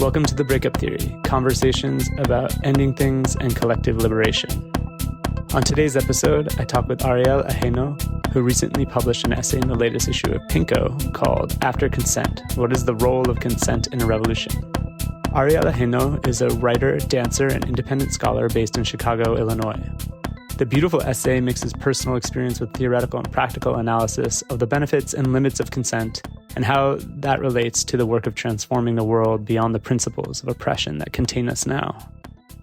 Welcome to The Breakup Theory, conversations about ending things and collective liberation. On today's episode, I talk with Ariel Ajeno, who recently published an essay in the latest issue of Pinko called After Consent, What is the Role of Consent in a Revolution? Ariel Ajeno is a writer, dancer, and independent scholar based in Chicago, Illinois. The beautiful essay mixes personal experience with theoretical and practical analysis of the benefits and limits of consent and how that relates to the work of transforming the world beyond the principles of oppression that contain us now.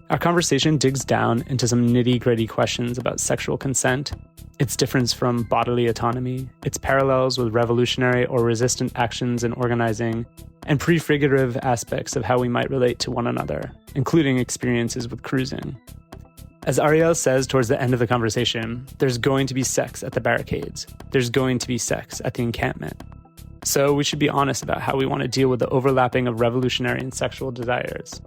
Our conversation digs down into some nitty-gritty questions about sexual consent, its difference from bodily autonomy, its parallels with revolutionary or resistant actions in organizing, and prefigurative aspects of how we might relate to one another, including experiences with cruising. As Ariel says towards the end of the conversation, there's going to be sex at the barricades. There's going to be sex at the encampment. So we should be honest about how we want to deal with the overlapping of revolutionary and sexual desires.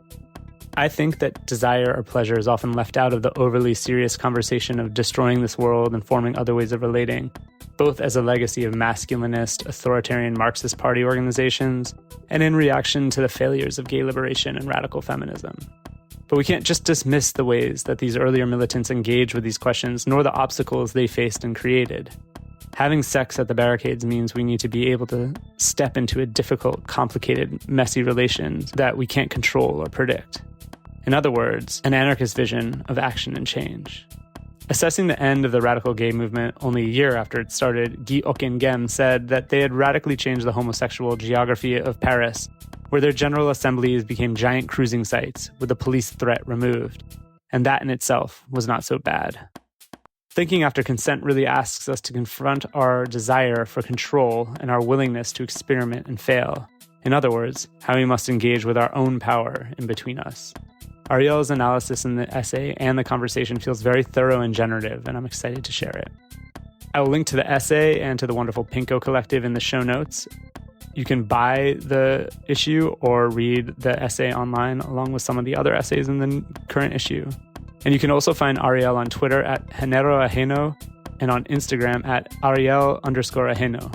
I think that desire or pleasure is often left out of the overly serious conversation of destroying this world and forming other ways of relating, both as a legacy of masculinist, authoritarian Marxist party organizations, and in reaction to the failures of gay liberation and radical feminism. But we can't just dismiss the ways that these earlier militants engaged with these questions, nor the obstacles they faced and created. Having sex at the barricades means we need to be able to step into a difficult, complicated, messy relation that we can't control or predict. In other words, an anarchist vision of action and change. Assessing the end of the radical gay movement only a year after it started, Hocquenghem said that they had radically changed the homosexual geography of Paris, where their general assemblies became giant cruising sites with the police threat removed. And that in itself was not so bad. Thinking after consent really asks us to confront our desire for control and our willingness to experiment and fail. In other words, how we must engage with our own power in between us. Ariel's analysis in the essay and the conversation feels very thorough and generative, and I'm excited to share it. I will link to the essay and to the wonderful Pinko collective in the show notes. You can buy the issue or read the essay online along with some of the other essays in the current issue. And you can also find Ariel on Twitter at Generative Ajeno and on Instagram at Ariel_Ajeno.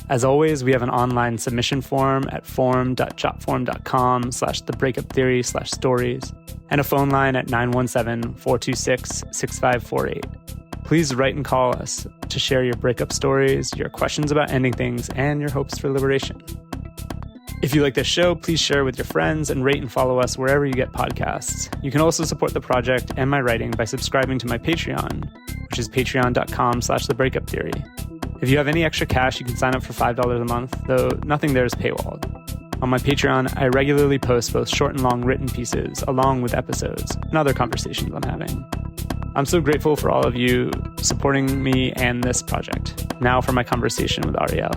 As always, we have an online submission form at forum.jotform.com/thebreakuptheory/stories and a phone line at 917-426-6548. Please write and call us to share your breakup stories, your questions about ending things, and your hopes for liberation. If you like this show, please share with your friends and rate and follow us wherever you get podcasts. You can also support the project and my writing by subscribing to my Patreon, which is patreon.com/thebreakuptheory. If you have any extra cash, you can sign up for $5 a month, though nothing there is paywalled. On my Patreon, I regularly post both short and long written pieces, along with episodes and other conversations I'm having. I'm so grateful for all of you supporting me and this project. Now for my conversation with Ariel.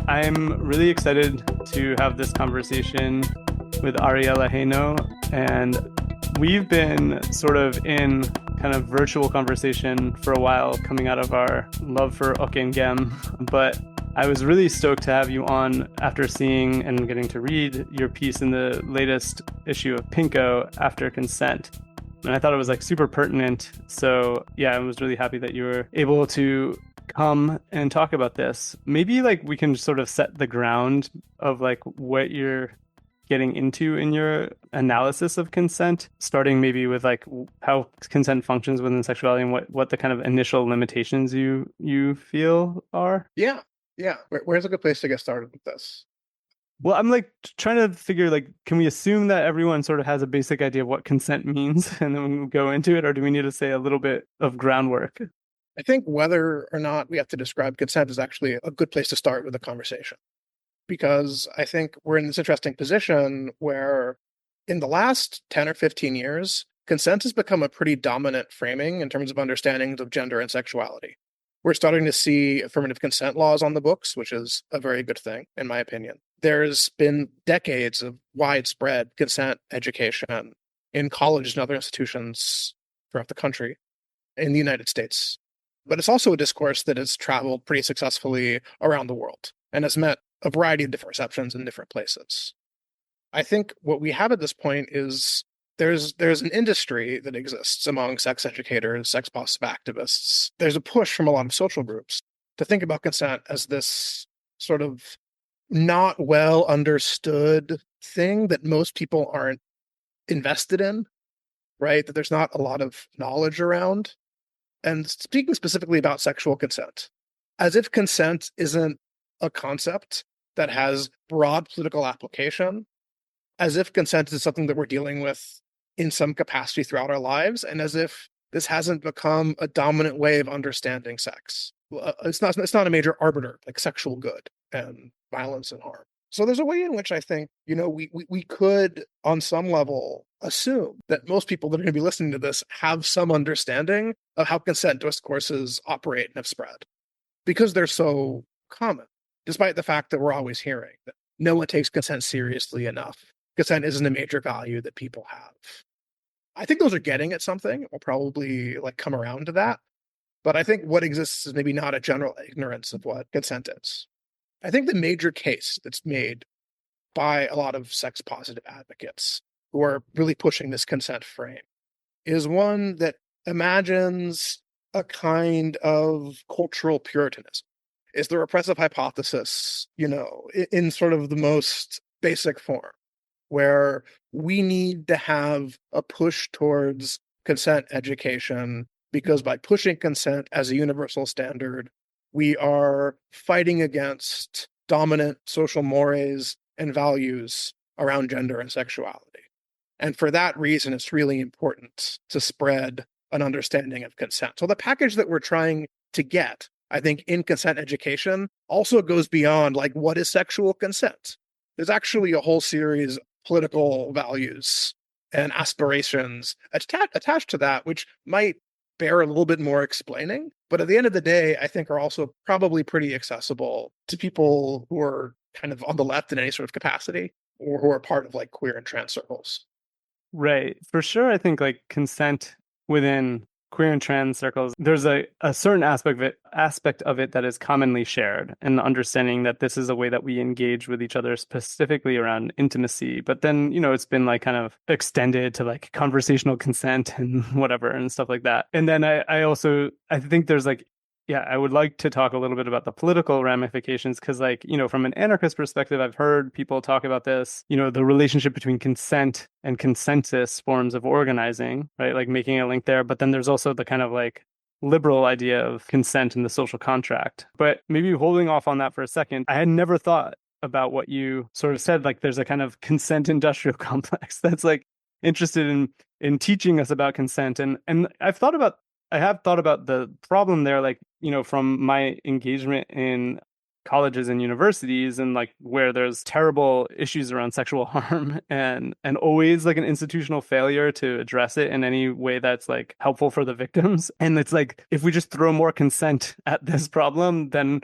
I'm really excited to have this conversation with Ariel Ajeno, and we've been sort of in kind of virtual conversation for a while coming out of our love for Hocquenghem, but I was really stoked to have you on after seeing and getting to read your piece in the latest issue of Pinko, After Consent. And I thought it was like super pertinent. So yeah, I was really happy that you were able to come and talk about this. Maybe like we can sort of set the ground of like what you're getting into in your analysis of consent, starting maybe with like how consent functions within sexuality and what the kind of initial limitations you feel are. Yeah. Where's a good place to get started with this? Well, I'm like trying to figure like, can we assume that everyone sort of has a basic idea of what consent means and then we'll go into it, or do we need to say a little bit of groundwork? I think whether or not we have to describe consent is actually a good place to start with the conversation. Because I think we're in this interesting position where in the last 10 or 15 years, consent has become a pretty dominant framing in terms of understandings of gender and sexuality. We're starting to see affirmative consent laws on the books, which is a very good thing, in my opinion. There's been decades of widespread consent education in colleges and other institutions throughout the country in the United States. But it's also a discourse that has traveled pretty successfully around the world and has met a variety of different receptions in different places. I think what we have at this point is there's an industry that exists among sex educators, sex positive activists. There's a push from a lot of social groups to think about consent as this sort of not well understood thing that most people aren't invested in, right? That there's not a lot of knowledge around. And speaking specifically about sexual consent, as if consent isn't a concept that has broad political application, as if consent is something that we're dealing with in some capacity throughout our lives, and as if this hasn't become a dominant way of understanding sex. It's not a major arbiter like sexual good and violence and harm. So there's a way in which I think, we could, on some level, assume that most people that are going to be listening to this have some understanding of how consent discourses operate and have spread, because they're so common, despite the fact that we're always hearing that no one takes consent seriously enough. Consent isn't a major value that people have. I think those are getting at something. We'll probably come around to that. But I think what exists is maybe not a general ignorance of what consent is. I think the major case that's made by a lot of sex positive advocates who are really pushing this consent frame is one that imagines a kind of cultural puritanism. Is the repressive hypothesis, in sort of the most basic form, where we need to have a push towards consent education, because by pushing consent as a universal standard, we are fighting against dominant social mores and values around gender and sexuality. And for that reason, it's really important to spread an understanding of consent. So the package that we're trying to get, I think, in consent education also goes beyond what is sexual consent. There's actually a whole series of political values and aspirations attached to that, which might bear a little bit more explaining, but at the end of the day, I think are also probably pretty accessible to people who are kind of on the left in any sort of capacity, or who are part of queer and trans circles. Right. For sure, I think consent within queer and trans circles, there's a certain aspect of it that is commonly shared, and the understanding that this is a way that we engage with each other, specifically around intimacy. But then, it's been kind of extended to conversational consent and whatever and stuff like that. And then I think there's I would like to talk a little bit about the political ramifications, because from an anarchist perspective, I've heard people talk about this, the relationship between consent and consensus forms of organizing, right? Making a link there. But then there's also the kind of liberal idea of consent and the social contract. But maybe holding off on that for a second, I had never thought about what you sort of said, there's a kind of consent industrial complex that's interested in teaching us about consent. And I have thought about the problem there, from my engagement in colleges and universities, and where there's terrible issues around sexual harm and always an institutional failure to address it in any way that's helpful for the victims. And it's if we just throw more consent at this problem, then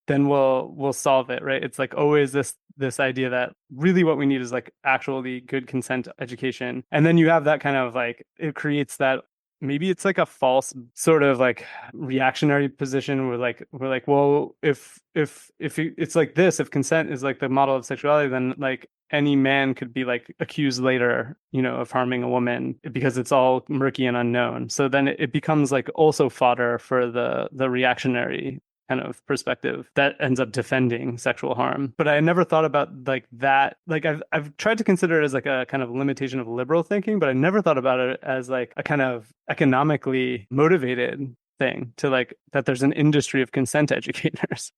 we'll solve it, right? It's always this idea that really what we need is actually good consent education. And then you have that kind of it creates that, maybe it's a false sort of reactionary position where we're well, if it's this, if consent is the model of sexuality, then any man could be accused later, of harming a woman, because it's all murky and unknown. So then it becomes also fodder for the reactionary kind of perspective that ends up defending sexual harm. But I never thought about that. I've tried to consider it as a kind of limitation of liberal thinking, but I never thought about it as a kind of economically motivated thing, to that there's an industry of consent educators.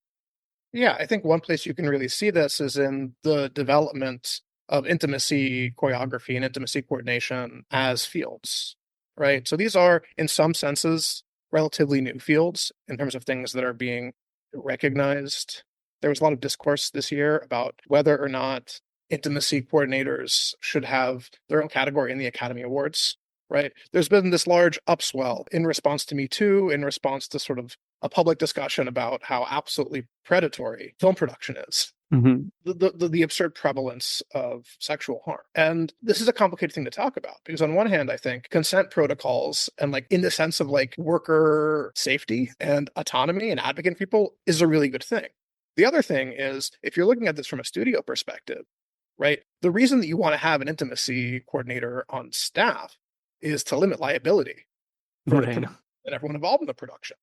Yeah, I think one place you can really see this is in the development of intimacy choreography and intimacy coordination as fields, right? So these are, in some senses, relatively new fields in terms of things that are being recognized. There was a lot of discourse this year about whether or not intimacy coordinators should have their own category in the Academy Awards, right? There's been this large upswell in response to Me Too, in response to sort of a public discussion about how absolutely predatory film production is. Mm-hmm. The absurd prevalence of sexual harm. And this is a complicated thing to talk about, because on one hand, I think consent protocols and in the sense of worker safety and autonomy and advocating people is a really good thing. The other thing is, if you're looking at this from a studio perspective, right, the reason that you want to have an intimacy coordinator on staff is to limit liability for Right. and everyone involved in the production.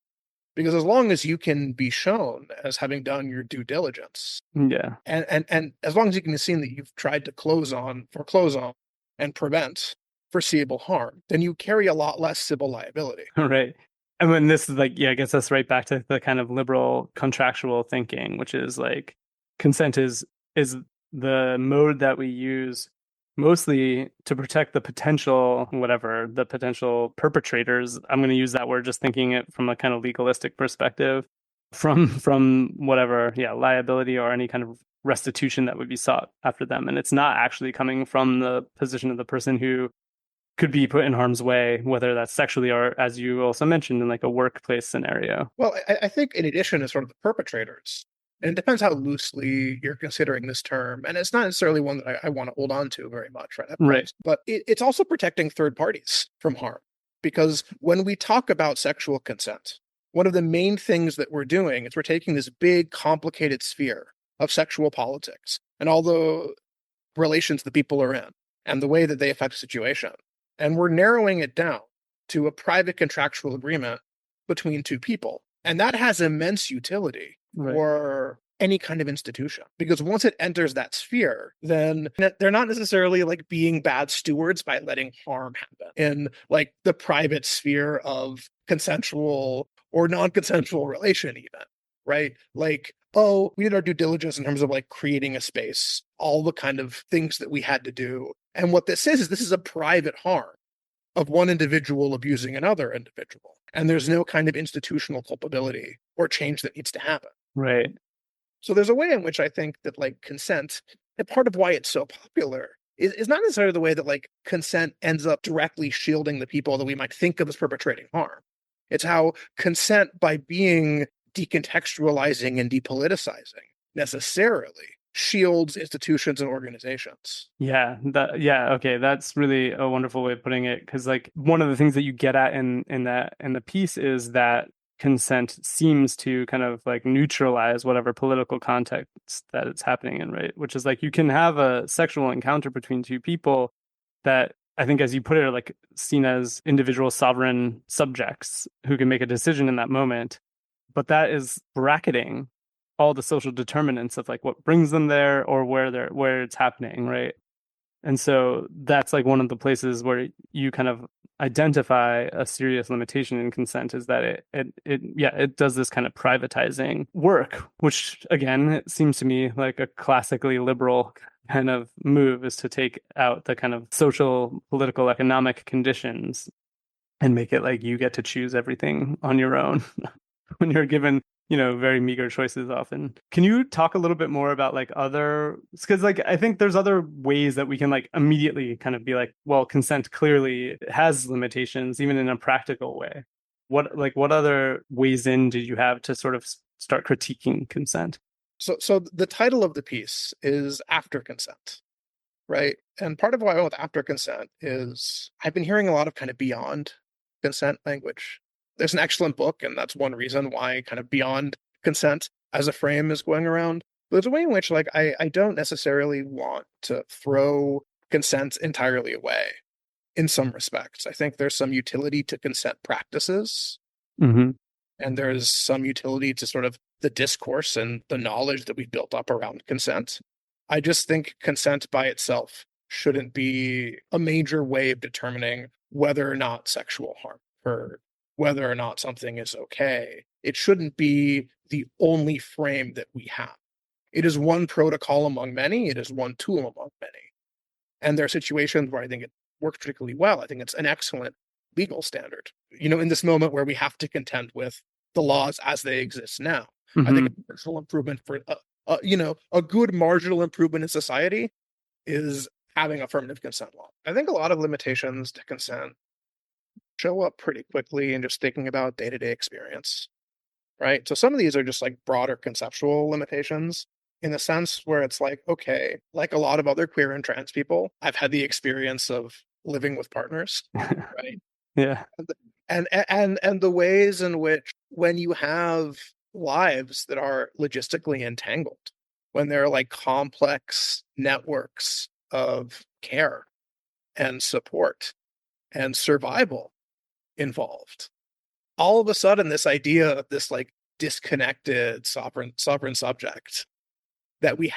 Because as long as you can be shown as having done your due diligence, Yeah. and as long as you can be seen that you've tried to foreclose on, and prevent foreseeable harm, then you carry a lot less civil liability. Right. And when this is like, yeah, I guess that's right back to the kind of liberal contractual thinking, which is like consent is the mode that we use mostly to protect the potential, whatever, the potential perpetrators. I'm going to use that word just thinking it from a kind of legalistic perspective from whatever, yeah, liability or any kind of restitution that would be sought after them. And it's not actually coming from the position of the person who could be put in harm's way, whether that's sexually or, as you also mentioned, in like a workplace scenario. Well, I think in addition to sort of the perpetrators, and it depends how loosely you're considering this term, and it's not necessarily one that I want to hold on to very much, right? Right. But it's also protecting third parties from harm. Because when we talk about sexual consent, one of the main things that we're doing is we're taking this big, complicated sphere of sexual politics and all the relations that people are in and the way that they affect a situation. And we're narrowing it down to a private contractual agreement between two people. And that has immense utility for any kind of institution. Because once it enters that sphere, then they're not necessarily like being bad stewards by letting harm happen in like the private sphere of consensual or non-consensual relation even, right? Like, oh, we did our due diligence in terms of like creating a space, all the kind of things that we had to do. And what this is this is a private harm of one individual abusing another individual. And there's no kind of institutional culpability or change that needs to happen. Right. So there's a way in which I think that like consent, and part of why it's so popular is not necessarily the way that like consent ends up directly shielding the people that we might think of as perpetrating harm. It's how consent, by being decontextualizing and depoliticizing, necessarily shields institutions and organizations. Yeah, okay, that's really a wonderful way of putting it, because like one of the things that you get at in the piece is that consent seems to kind of like neutralize whatever political context that it's happening in, right? Which is like you can have a sexual encounter between two people that I think, as you put it, are like seen as individual sovereign subjects who can make a decision in that moment, but that is bracketing all the social determinants of like what brings them there or where it's happening, right? And so that's like one of the places where you kind of identify a serious limitation in consent, is that it does this kind of privatizing work, which again, it seems to me like a classically liberal kind of move, is to take out the kind of social, political, economic conditions and make it like you get to choose everything on your own when you're given very meager choices often. Can you talk a little bit more about like other, because like I think there's other ways that we can like immediately kind of be like, well, consent clearly has limitations even in a practical way. What other ways in did you have to sort of start critiquing consent? So the title of the piece is After Consent, right? And part of why I went with after consent is I've been hearing a lot of kind of beyond consent language. There's an excellent book, and that's one reason why kind of beyond consent as a frame is going around. But there's a way in which like I don't necessarily want to throw consent entirely away in some respects. I think there's some utility to consent practices. Mm-hmm. And there's some utility to sort of the discourse and the knowledge that we've built up around consent. I just think consent by itself shouldn't be a major way of determining whether or not sexual harm occurred, whether or not something is okay. It shouldn't be the only frame that we have. It is one protocol among many. It is one tool among many. And there are situations where I think it works particularly well. I think it's an excellent legal standard, in this moment where we have to contend with the laws as they exist now. Mm-hmm. I think a marginal improvement for, a good marginal improvement in society is having affirmative consent law. I think a lot of limitations to consent show up pretty quickly in just thinking about day-to-day experience, right? So some of these are just like broader conceptual limitations in the sense where it's like, okay, like a lot of other queer and trans people, I've had the experience of living with partners, right? Yeah. And the ways in which when you have lives that are logistically entangled, when there are like complex networks of care and support and survival involved, all of a sudden this idea of this like disconnected sovereign subject that we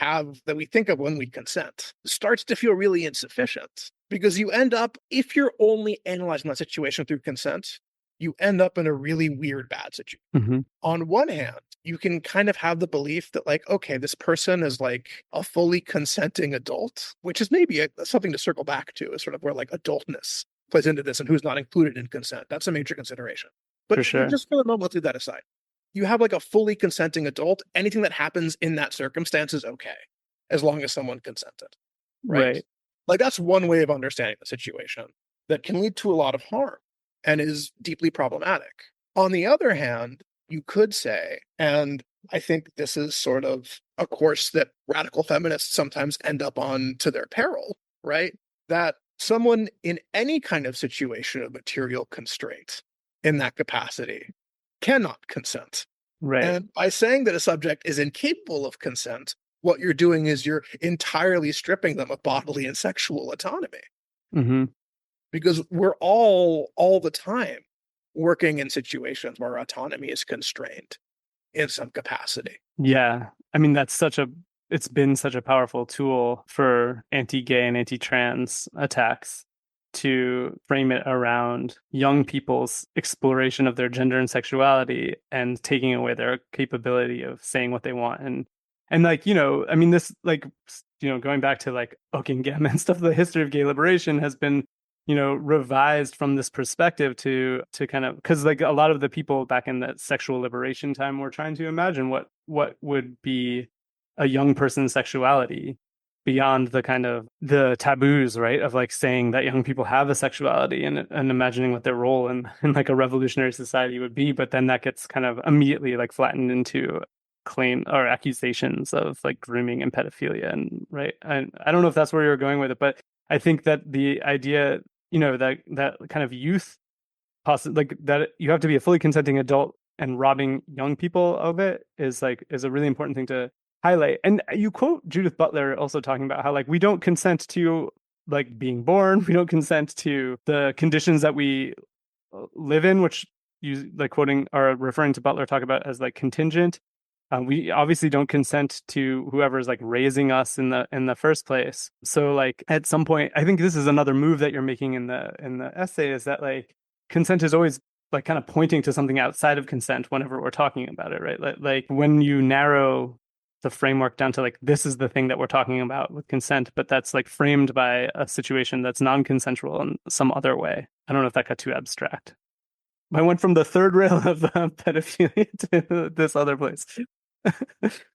think of when we consent starts to feel really insufficient, because you end up, if you're only analyzing that situation through consent, you end up in a really weird bad situation. Mm-hmm. On one hand, you can kind of have the belief that like, okay, this person is like a fully consenting adult, which is maybe something to circle back to, is sort of where like adultness plays into this and who's not included in consent. That's a major consideration. For But sure. just for the moment, let's leave that aside. You have like a fully consenting adult. Anything that happens in that circumstance is okay, as long as someone consented, right? Right. Like that's one way of understanding the situation that can lead to a lot of harm and is deeply problematic. On the other hand, you could say, and I think this is sort of a course that radical feminists sometimes end up on to their peril, right? That someone in any kind of situation of material constraint in that capacity cannot consent. Right. And by saying that a subject is incapable of consent, what you're doing is you're entirely stripping them of bodily and sexual autonomy. Mm-hmm. Because we're all the time working in situations where autonomy is constrained in some capacity. Yeah. I mean, it's been such a powerful tool for anti-gay and anti-trans attacks to frame it around young people's exploration of their gender and sexuality and taking away their capability of saying what they want. And like, I mean, this like, going back to like Hocquenghem and stuff, the history of gay liberation has been revised from this perspective to kind of, because like a lot of the people back in that sexual liberation time were trying to imagine what would be a young person's sexuality beyond the kind of the taboos, right, of like saying that young people have a sexuality and imagining what their role in like a revolutionary society would be. But then that gets kind of immediately like flattened into claim or accusations of like grooming and pedophilia, and right. I don't know if that's where you're going with it, but I think that the idea, that kind of youth, like that you have to be a fully consenting adult and robbing young people of it is a really important thing to highlight. And you quote Judith Butler also talking about how like we don't consent to like being born, we don't consent to the conditions that we live in, which you like quoting or referring to Butler talk about as like contingent. We obviously don't consent to whoever's like raising us in the first place. So like at some point, I think this is another move that you're making in the essay, is that like consent is always like kind of pointing to something outside of consent whenever we're talking about it, right? Like when you narrow the framework down to like this is the thing that we're talking about with consent, but that's like framed by a situation that's non-consensual in some other way. I don't know if that got too abstract. I went from the third rail of pedophilia to this other place.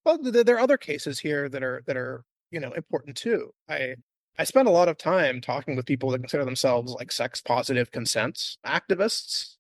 Well, there are other cases here that are important too. I spend a lot of time talking with people that consider themselves like sex positive consent activists,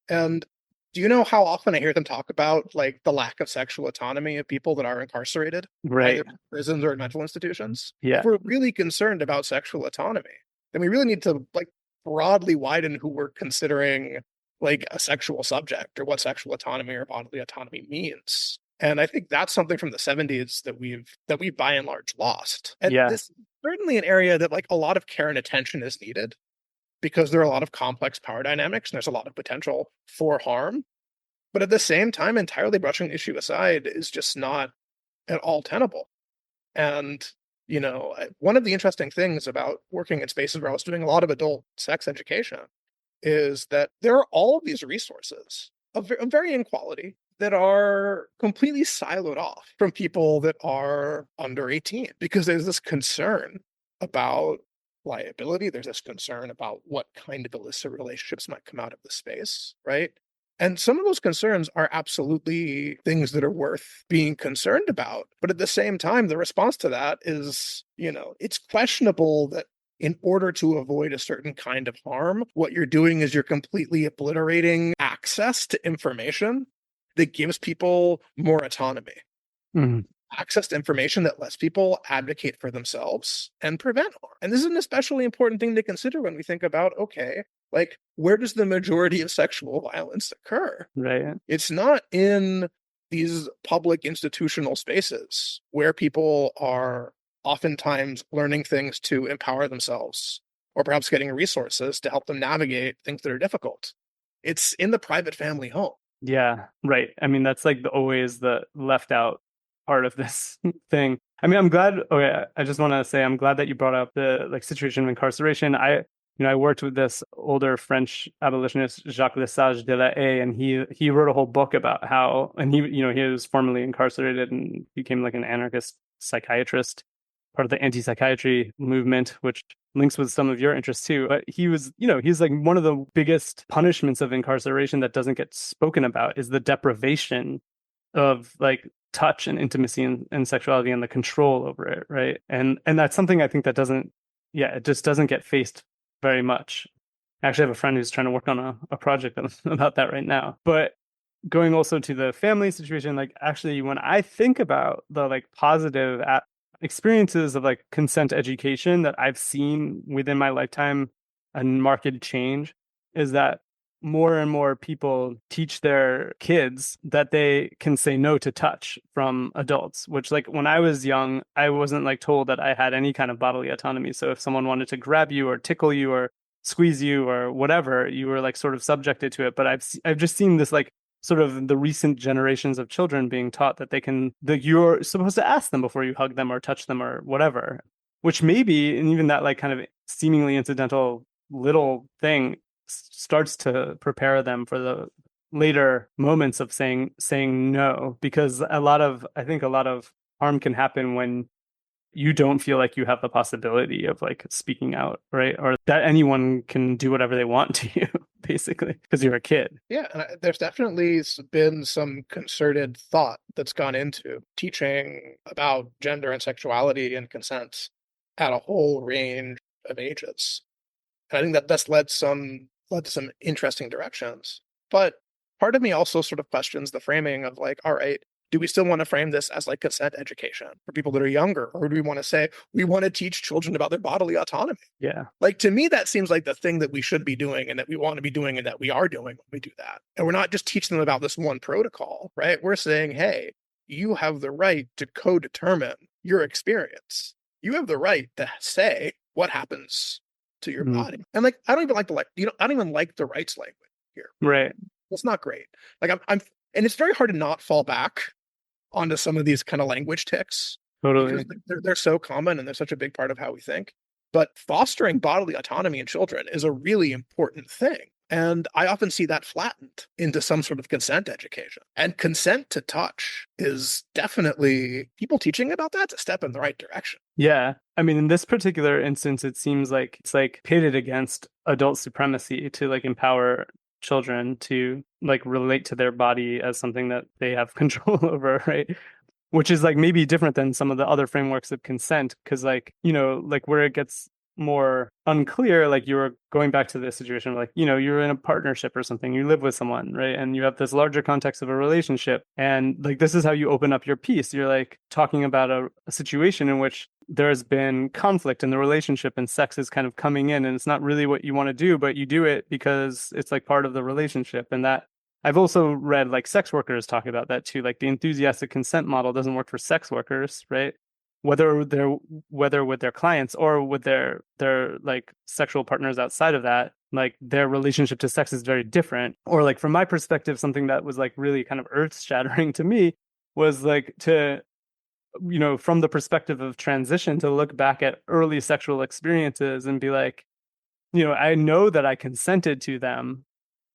and do you know how often I hear them talk about like the lack of sexual autonomy of people that are incarcerated, Right. either in prisons or in mental institutions? Yeah. If we're really concerned about sexual autonomy, then we really need to like broadly widen who we're considering like a sexual subject, or what sexual autonomy or bodily autonomy means. And I think that's something from the 70s that we've by and large lost. And Yeah. this is certainly an area that like a lot of care and attention is needed, because there are a lot of complex power dynamics and there's a lot of potential for harm. But at the same time, entirely brushing the issue aside is just not at all tenable. And, one of the interesting things about working in spaces where I was doing a lot of adult sex education is that there are all of these resources of varying quality that are completely siloed off from people that are under 18, because there's this concern about liability. There's this concern about what kind of illicit relationships might come out of the space, right? And some of those concerns are absolutely things that are worth being concerned about. But at the same time, the response to that is, it's questionable that in order to avoid a certain kind of harm, what you're doing is you're completely obliterating access to information that gives people more autonomy. Mm-hmm. Access to information that lets people advocate for themselves and prevent harm. And this is an especially important thing to consider when we think about, okay, like where does the majority of sexual violence occur? Right. It's not in these public institutional spaces where people are oftentimes learning things to empower themselves, or perhaps getting resources to help them navigate things that are difficult. It's in the private family home. Yeah, right. I mean, that's like always the left out part of this thing. I mean, I'm glad. Okay, I just want to say I'm glad that you brought up the like situation of incarceration. I worked with this older French abolitionist, Jacques Lesage de la Haye, and he wrote a whole book about how, and he was formerly incarcerated and became like an anarchist psychiatrist, part of the anti-psychiatry movement, which links with some of your interests too. But he's like one of the biggest punishments of incarceration that doesn't get spoken about is the deprivation of like touch and intimacy and sexuality and the control over it, right? And that's something I think that it just doesn't get faced very much. I actually have a friend who's trying to work on a project about that right now. But going also to the family situation, like actually when I think about the like positive experiences of like consent education that I've seen within my lifetime, a marked change is that more and more people teach their kids that they can say no to touch from adults, which like when I was young, I wasn't like told that I had any kind of bodily autonomy. So if someone wanted to grab you or tickle you or squeeze you or whatever, you were like sort of subjected to it. But I've just seen this like sort of the recent generations of children being taught that you're supposed to ask them before you hug them or touch them or whatever, which maybe, and even that like kind of seemingly incidental little thing starts to prepare them for the later moments of saying no, because I think a lot of harm can happen when you don't feel like you have the possibility of like speaking out, right? Or that anyone can do whatever they want to you, basically, because you're a kid. Yeah, and there's definitely been some concerted thought that's gone into teaching about gender and sexuality and consent at a whole range of ages. And I think that's led to some interesting directions. But part of me also sort of questions the framing of like, all right, do we still want to frame this as like consent education for people that are younger? Or do we want to say we want to teach children about their bodily autonomy? Yeah. Like to me, that seems like the thing that we should be doing and that we want to be doing and that we are doing when we do that. And we're not just teaching them about this one protocol, right? We're saying, hey, you have the right to co-determine your experience. You have the right to say what happens to your body. And like, I don't even like I don't even like the rights language here. Right. It's not great. Like and it's very hard to not fall back onto some of these kind of language tics. Totally. They're so common and they're such a big part of how we think. But fostering bodily autonomy in children is a really important thing. And I often see that flattened into some sort of consent education. And consent to touch is definitely, people teaching about that's a step in the right direction. Yeah. I mean, in this particular instance, it seems like it's like pitted against adult supremacy to like empower children to like relate to their body as something that they have control over, right? Which is like maybe different than some of the other frameworks of consent, because like, like where it gets more unclear, like you were going back to this situation, like, you're in a partnership or something, you live with someone, right? And you have this larger context of a relationship. And like, this is how you open up your piece. You're like talking about a situation in which there's been conflict in the relationship and sex is kind of coming in and it's not really what you want to do, but you do it because it's like part of the relationship. And that I've also read like sex workers talk about that too. Like the enthusiastic consent model doesn't work for sex workers, right? Whether with their clients or with their like sexual partners outside of that, like their relationship to sex is very different. Or like from my perspective, something that was like really kind of earth shattering to me was like to, from the perspective of transition, to look back at early sexual experiences and be like, I know that I consented to them,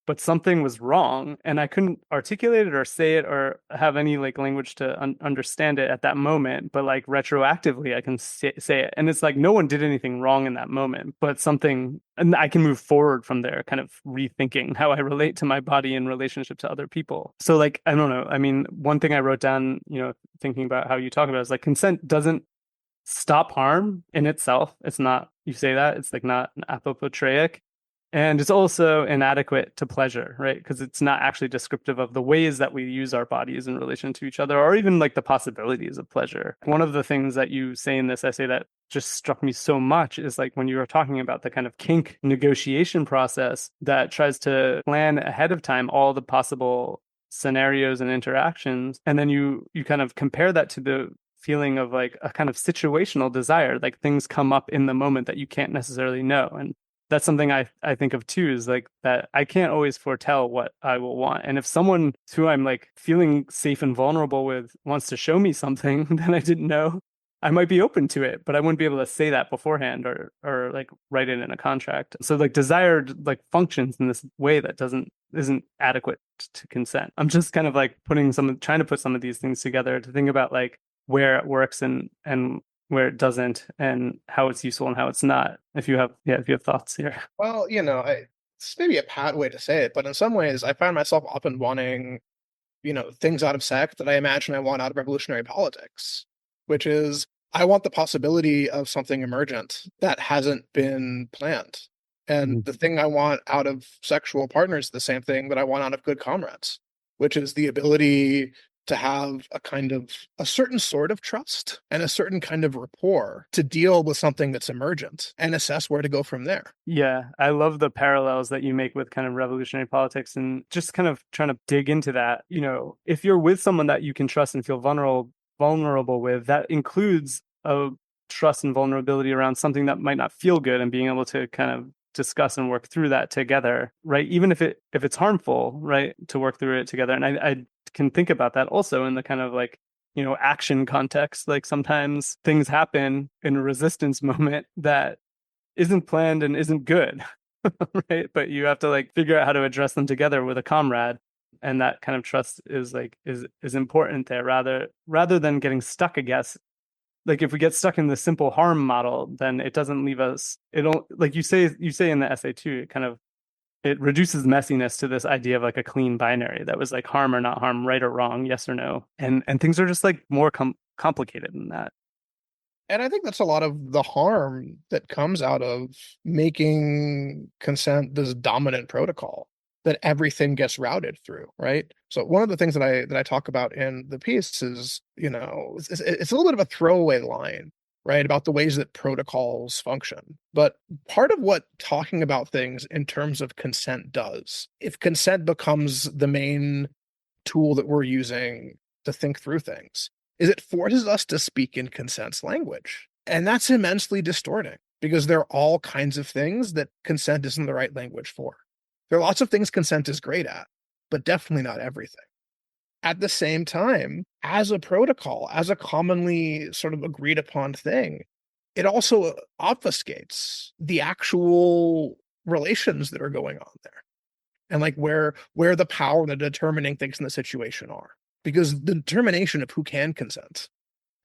but something was wrong and I couldn't articulate it or say it or have any like language to understand it at that moment. But like retroactively, I can say it. And it's like no one did anything wrong in that moment, but something, and I can move forward from there, kind of rethinking how I relate to my body in relationship to other people. So like, I don't know. I mean, one thing I wrote down, thinking about how you talk about it, is like consent doesn't stop harm in itself. It's not, you say that, it's like not an apopotreic. And it's also inadequate to pleasure, right? Because it's not actually descriptive of the ways that we use our bodies in relation to each other, or even like the possibilities of pleasure. One of the things that you say in this essay that just struck me so much is like when you were talking about the kind of kink negotiation process that tries to plan ahead of time all the possible scenarios and interactions. And then you kind of compare that to the feeling of like a kind of situational desire, like things come up in the moment that you can't necessarily know. And that's something I think of too, is like that I can't always foretell what I will want. And if someone who I'm like feeling safe and vulnerable with wants to show me something that I didn't know, I might be open to it, but I wouldn't be able to say that beforehand or like write it in a contract. So like desire like functions in this way that isn't adequate to consent. I'm just kind of like trying to put some of these things together to think about like where it works and where it doesn't, and how it's useful and how it's not. If you have thoughts here. Well, it's maybe a pat way to say it, but in some ways, I find myself often wanting, things out of sex that I imagine I want out of revolutionary politics, which is I want the possibility of something emergent that hasn't been planned. And the thing I want out of sexual partners is the same thing that I want out of good comrades, which is the ability to have a certain sort of trust and a certain kind of rapport to deal with something that's emergent and assess where to go from there. Yeah, I love the parallels that you make with kind of revolutionary politics and just kind of trying to dig into that. If you're with someone that you can trust and feel vulnerable with, that includes a trust and vulnerability around something that might not feel good, and being able to kind of discuss and work through that together, right? Even if it's harmful, right, to work through it together. And I can think about that also in the kind of like, action context. Like sometimes things happen in a resistance moment that isn't planned and isn't good, right? But you have to like figure out how to address them together with a comrade. And that kind of trust is important there, rather than getting stuck, I guess. Like if we get stuck in the simple harm model, then it doesn't leave us, like you say in the essay too, it reduces messiness to this idea of like a clean binary that was like harm or not harm, right or wrong, yes or no. And things are just like more complicated than that. And I think that's a lot of the harm that comes out of making consent this dominant protocol that everything gets routed through, right? So one of the things that I talk about in the piece is, it's a little bit of a throwaway line, right, about the ways that protocols function. But part of what talking about things in terms of consent does, if consent becomes the main tool that we're using to think through things, is it forces us to speak in consent's language. And that's immensely distorting, because there are all kinds of things that consent isn't the right language for. There are lots of things consent is great at, but definitely not everything. At the same time, as a protocol, as a commonly sort of agreed upon thing, it also obfuscates the actual relations that are going on there, and like where the power and the determining things in the situation are. Because the determination of who can consent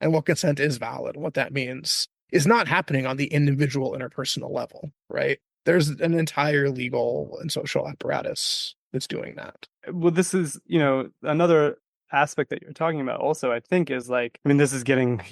and what consent is valid and what that means is not happening on the individual interpersonal level, right? There's an entire legal and social apparatus that's doing that. Well, this is, another aspect that you're talking about also, I think, is like, I mean, this is getting,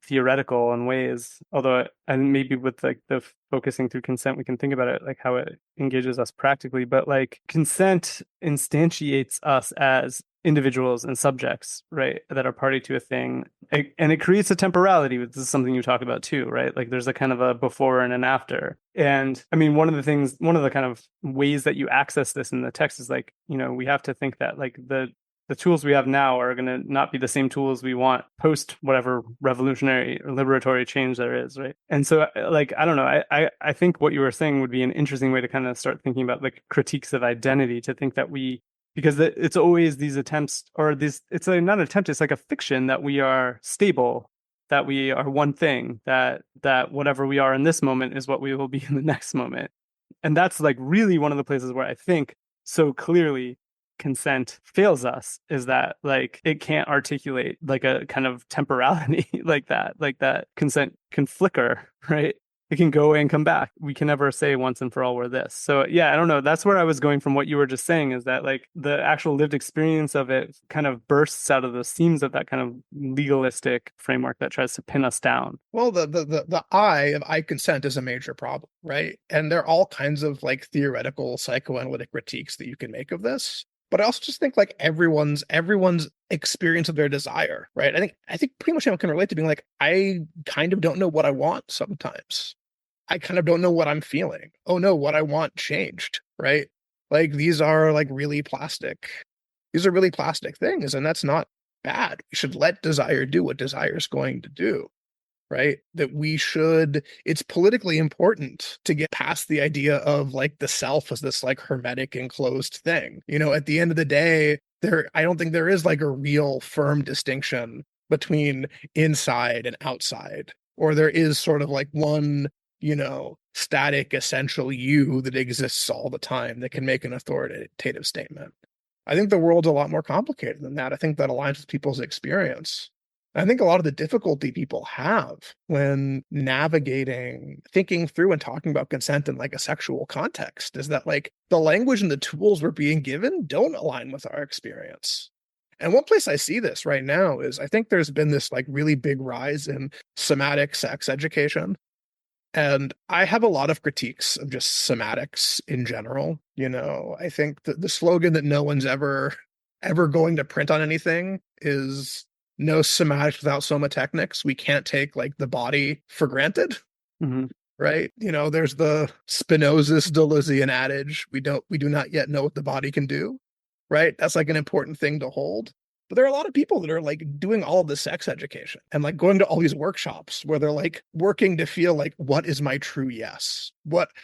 theoretical in ways, although, and maybe with like the focusing through consent, we can think about it like how it engages us practically, but like consent instantiates us as individuals and subjects, right, that are party to a thing. And it creates a temporality. This is something you talk about too, right? Like there's a kind of a before and an after. And I mean, one of the kind of ways that you access this in the text is like, we have to think that like the tools we have now are going to not be the same tools we want post whatever revolutionary or liberatory change there is, right? And so like, I don't know, I think what you were saying would be an interesting way to kind of start thinking about like critiques of identity, to think that because it's always these attempts, or this, it's like not an attempt, it's like a fiction that we are stable, that we are one thing, that whatever we are in this moment is what we will be in the next moment. And that's like really one of the places where I think so clearly consent fails us, is that like it can't articulate like a kind of temporality like that consent can flicker, right? It can go away and come back. We can never say once and for all we're this. So yeah, I don't know. That's where I was going from what you were just saying, is that like the actual lived experience of it kind of bursts out of the seams of that kind of legalistic framework that tries to pin us down. Well, the I of I consent is a major problem, right? And there are all kinds of like theoretical psychoanalytic critiques that you can make of this. But I also just think like everyone's experience of their desire, right? I think pretty much everyone can relate to being like, I kind of don't know what I want sometimes. I kind of don't know what I'm feeling. Oh no, what I want changed, right? Like these are like really plastic. These are really plastic things, and that's not bad. We should let desire do what desire is going to do. right? That it's politically important to get past the idea of like the self as this like hermetic enclosed thing. At the end of the day, I don't think there is like a real firm distinction between inside and outside, or there is sort of like one, static essential you that exists all the time that can make an authoritative statement. I think the world's a lot more complicated than that. I think that aligns with people's experience. I think a lot of the difficulty people have when navigating, thinking through and talking about consent in like a sexual context is that like the language and the tools we're being given don't align with our experience. And one place I see this right now is I think there's been this like really big rise in somatic sex education. And I have a lot of critiques of just somatics in general. I think that the slogan that no one's ever going to print on anything is no somatics without somatechnics. We can't take like the body for granted. Mm-hmm. Right? There's the Spinoza's Deleuzean adage, we do not yet know what the body can do. Right? That's like an important thing to hold. But there are a lot of people that are like doing all of this sex education and like going to all these workshops where they're like working to feel like, what is my true yes?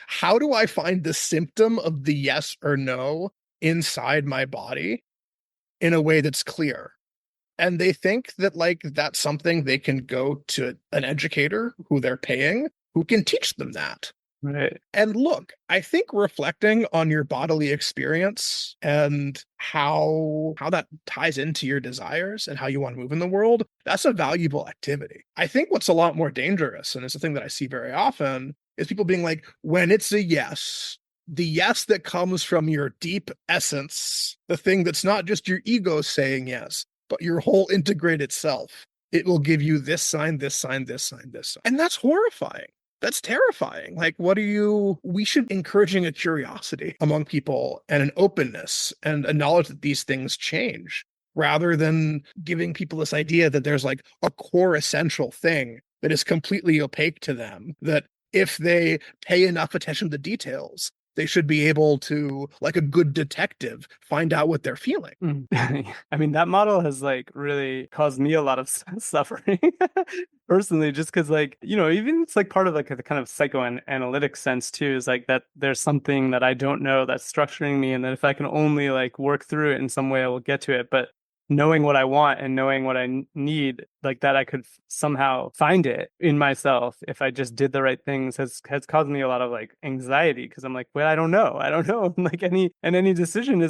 How do I find the symptom of the yes or no inside my body in a way that's clear? And they think that like that's something they can go to an educator who they're paying, who can teach them that. Right. And look, I think reflecting on your bodily experience and how that ties into your desires and how you want to move in the world, that's a valuable activity. I think what's a lot more dangerous, and it's a thing that I see very often, is people being like, when it's a yes, the yes that comes from your deep essence, the thing that's not just your ego saying yes, but your whole integrated self, it will give you this sign, this sign, this sign, this sign. And that's horrifying. That's terrifying. Like, we should encouraging a curiosity among people and an openness and a knowledge that these things change rather than giving people this idea that there's like a core essential thing that is completely opaque to them, that if they pay enough attention to details, they should be able to, like a good detective, find out what they're feeling. I mean, that model has like really caused me a lot of suffering personally, just because like, even it's like part of like the kind of psychoanalytic sense too, is like that there's something that I don't know that's structuring me, and that if I can only like work through it in some way, I will get to it. But knowing what I want and knowing what I need, like that I could somehow find it in myself if I just did the right things has caused me a lot of like anxiety, because I'm like, well, I don't know. Like any decision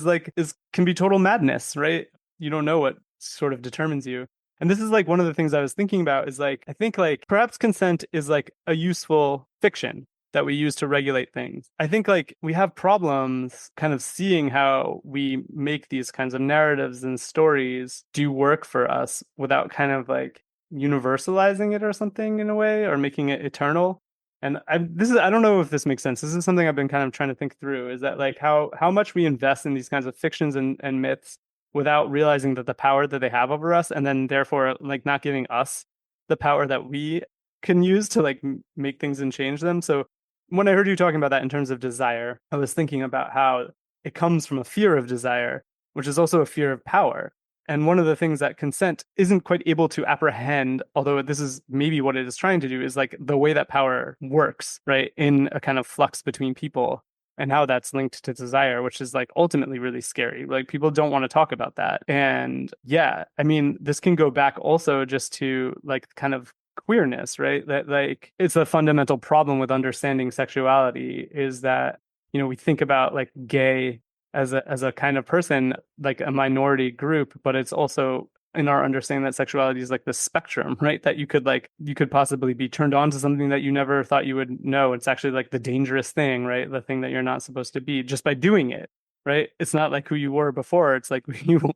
can be total madness, right? You don't know what sort of determines you. And this is like one of the things I was thinking about is like, I think like perhaps consent is like a useful fiction that we use to regulate things. I think like we have problems kind of seeing how we make these kinds of narratives and stories do work for us without kind of like universalizing it or something in a way, or making it eternal. And I don't know if this makes sense. This is something I've been kind of trying to think through, is that like how much we invest in these kinds of fictions and myths without realizing that the power that they have over us, and then therefore like not giving us the power that we can use to like make things and change them. So when I heard you talking about that in terms of desire, I was thinking about how it comes from a fear of desire, which is also a fear of power. And one of the things that consent isn't quite able to apprehend, although this is maybe what it is trying to do, is like the way that power works, right? In a kind of flux between people, and how that's linked to desire, which is like ultimately really scary. Like people don't want to talk about that. And yeah, I mean, this can go back also just to like kind of queerness, right? That like it's a fundamental problem with understanding sexuality, is that, we think about like gay as a kind of person, like a minority group, but it's also in our understanding that sexuality is like the spectrum, right? That you could possibly be turned on to something that you never thought you would know. It's actually like the dangerous thing, right? The thing that you're not supposed to be just by doing it, right? It's not like who you were before. It's like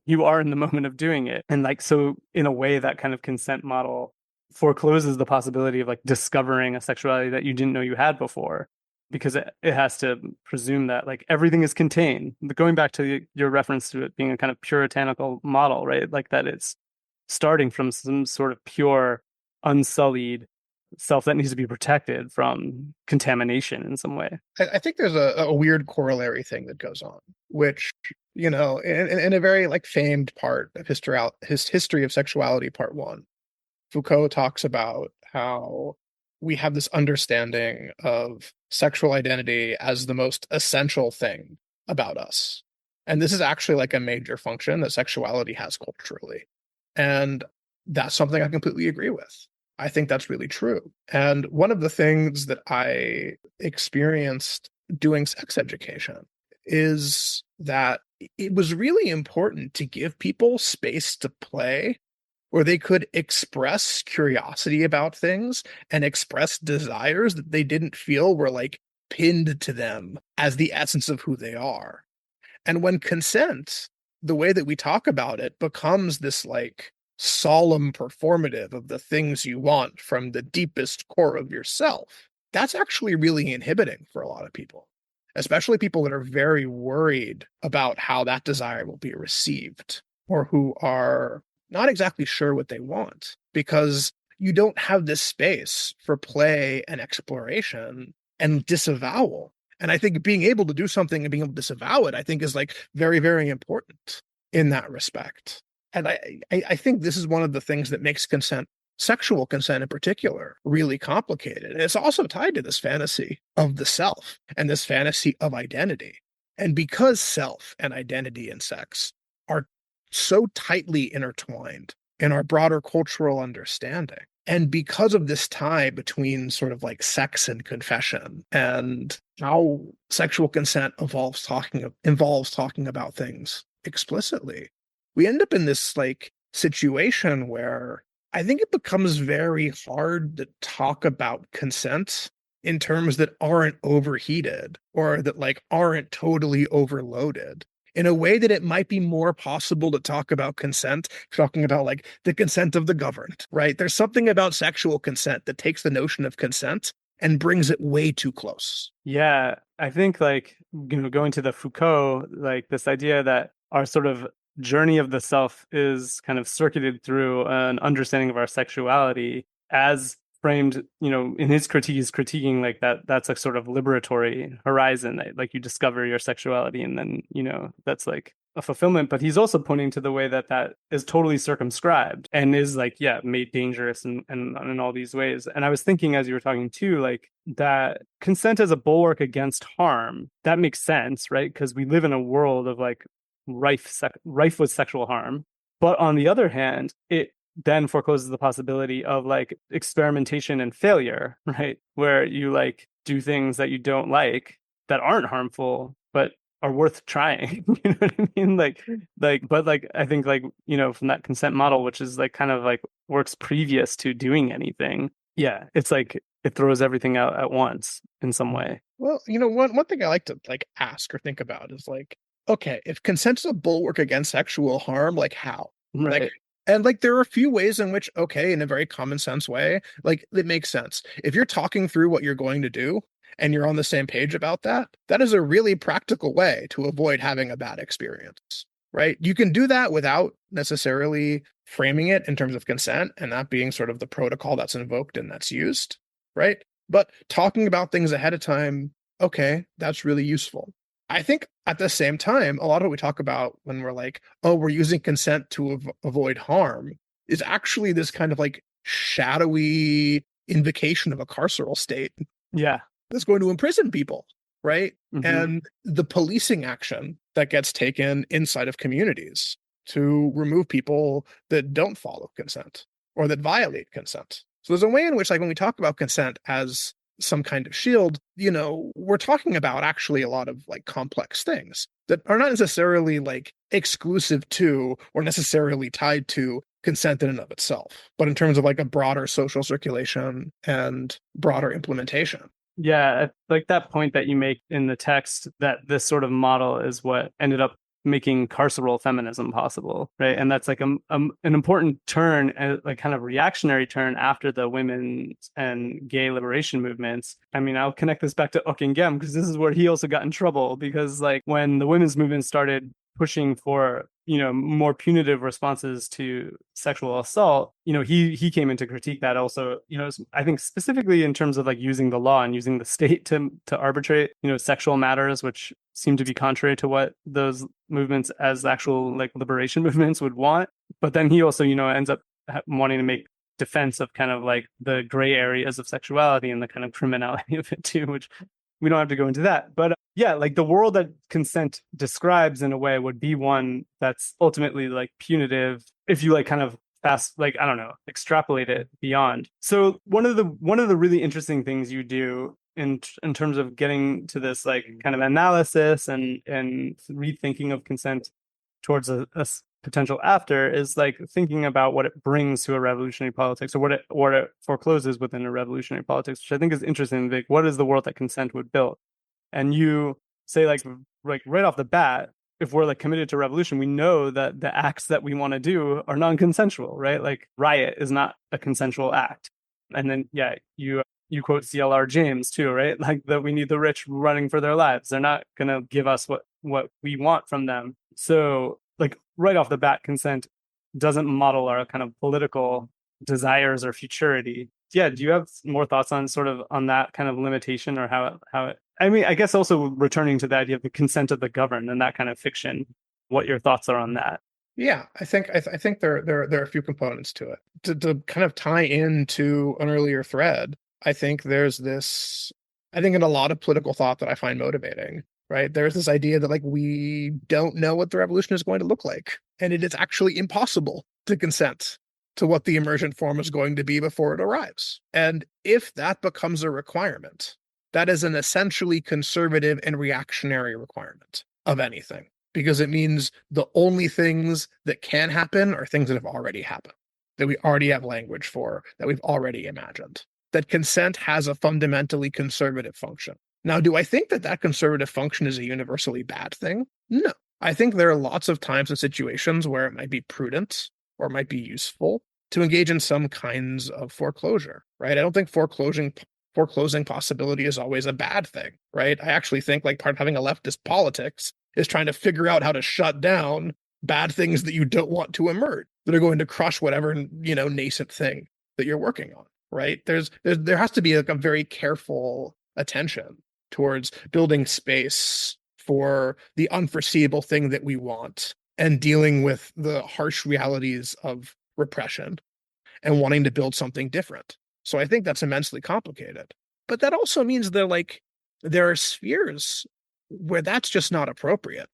you are in the moment of doing it. And like, so in a way, that kind of consent model forecloses the possibility of like discovering a sexuality that you didn't know you had before, because it has to presume that like everything is contained. But going back to your reference to it being a kind of puritanical model, right? Like that it's starting from some sort of pure, unsullied self that needs to be protected from contamination in some way. I think there's a weird corollary thing that goes on, which, in a very like famed part of history of sexuality, part one, Foucault talks about how we have this understanding of sexual identity as the most essential thing about us. And this is actually like a major function that sexuality has culturally. And that's something I completely agree with. I think that's really true. And one of the things that I experienced doing sex education is that it was really important to give people space to play where they could express curiosity about things and express desires that they didn't feel were like pinned to them as the essence of who they are. And when consent, the way that we talk about it, becomes this like solemn performative of the things you want from the deepest core of yourself, that's actually really inhibiting for a lot of people, especially people that are very worried about how that desire will be received or who are not exactly sure what they want, because you don't have this space for play and exploration and disavowal. And I think being able to do something and being able to disavow it, I think is like very, very important in that respect. And I think this is one of the things that makes consent, sexual consent in particular, really complicated. And it's also tied to this fantasy of the self and this fantasy of identity. And because self and identity and sex are so tightly intertwined in our broader cultural understanding, and because of this tie between sort of like sex and confession and how sexual consent involves talking about things explicitly, we end up in this like situation where I think it becomes very hard to talk about consent in terms that aren't overheated or that like aren't totally overloaded, in a way that it might be more possible to talk about consent, talking about like the consent of the governed, right? There's something about sexual consent that takes the notion of consent and brings it way too close. Yeah, I think like, going to the Foucault, like this idea that our sort of journey of the self is kind of circuited through an understanding of our sexuality as framed, in his critique, he's critiquing like that's a sort of liberatory horizon, like you discover your sexuality and then, that's like a fulfillment. But he's also pointing to the way that that is totally circumscribed and is like, yeah, made dangerous and in all these ways. And I was thinking as you were talking too, like that consent as a bulwark against harm, that makes sense, right? Because we live in a world of like rife with sexual harm. But on the other hand, it then forecloses the possibility of like experimentation and failure, right? Where you like do things that you don't like that aren't harmful, but are worth trying. You know what I mean? But like, I think like, from that consent model, which is like kind of like works previous to doing anything. Yeah. It's like, it throws everything out at once in some way. Well, one thing I like to like ask or think about is like, okay, if consent is a bulwark against sexual harm, like how? Right. Like, and like there are a few ways in which, okay, in a very common sense way, like it makes sense. If you're talking through what you're going to do and you're on the same page about that, that is a really practical way to avoid having a bad experience, right? You can do that without necessarily framing it in terms of consent and that being sort of the protocol that's invoked and that's used, right? But talking about things ahead of time, okay, that's really useful. I think at the same time, a lot of what we talk about when we're like, oh, we're using consent to avoid harm is actually this kind of like shadowy invocation of a carceral state. Yeah. That's going to imprison people, right? Mm-hmm. And the policing action that gets taken inside of communities to remove people that don't follow consent or that violate consent. So there's a way in which, like, when we talk about consent as some kind of shield, we're talking about actually a lot of like complex things that are not necessarily like exclusive to or necessarily tied to consent in and of itself, but in terms of like a broader social circulation and broader implementation. Yeah, like that point that you make in the text that this sort of model is what ended up making carceral feminism possible, right? And that's like an important turn, like kind of reactionary turn after the women's and gay liberation movements. I mean, I'll connect this back to Hocquenghem because this is where he also got in trouble, because like when the women's movement started pushing for more punitive responses to sexual assault, he came in to critique that also, I think specifically in terms of like using the law and using the state to arbitrate sexual matters, which seem to be contrary to what those movements as actual like liberation movements would want. But then he also ends up wanting to make defense of kind of like the gray areas of sexuality and the kind of criminality of it too, which we don't have to go into that. But yeah, like the world that consent describes in a way would be one that's ultimately like punitive if you like kind of fast, like, I don't know, extrapolate it beyond. So one of the really interesting things you do in terms of getting to this like kind of analysis and rethinking of consent towards a potential after is like thinking about what it brings to a revolutionary politics, or what it forecloses within a revolutionary politics, which I think is interesting. Like, what is the world that consent would build? And you say like right off the bat, if we're like committed to revolution, we know that the acts that we want to do are non-consensual, right? Like riot is not a consensual act. And then yeah, you quote CLR James too, right? Like that we need the rich running for their lives. They're not gonna give us what we want from them. So like right off the bat, consent doesn't model our kind of political desires or futurity. Yeah, do you have more thoughts on sort of on that kind of limitation, or how it I mean, I guess also returning to the idea of the consent of the governed and that kind of fiction, what your thoughts are on that? Yeah, I think there are a few components to it. To kind of tie into an earlier thread, I think there's this, I think in a lot of political thought that I find motivating, right? There's this idea that like we don't know what the revolution is going to look like, and it is actually impossible to consent to what the emergent form is going to be before it arrives. And if that becomes a requirement, that is an essentially conservative and reactionary requirement of anything, because it means the only things that can happen are things that have already happened, that we already have language for, that we've already imagined. That consent has a fundamentally conservative function. Now, do I think that conservative function is a universally bad thing? No. I think there are lots of times and situations where it might be prudent or might be useful to engage in some kinds of foreclosure, right? I don't think foreclosing possibility is always a bad thing, right? I actually think like part of having a leftist politics is trying to figure out how to shut down bad things that you don't want to emerge, that are going to crush whatever, nascent thing that you're working on, right? There has to be like a very careful attention towards building space for the unforeseeable thing that we want and dealing with the harsh realities of repression and wanting to build something different. So I think that's immensely complicated. But that also means that there are spheres where that's just not appropriate.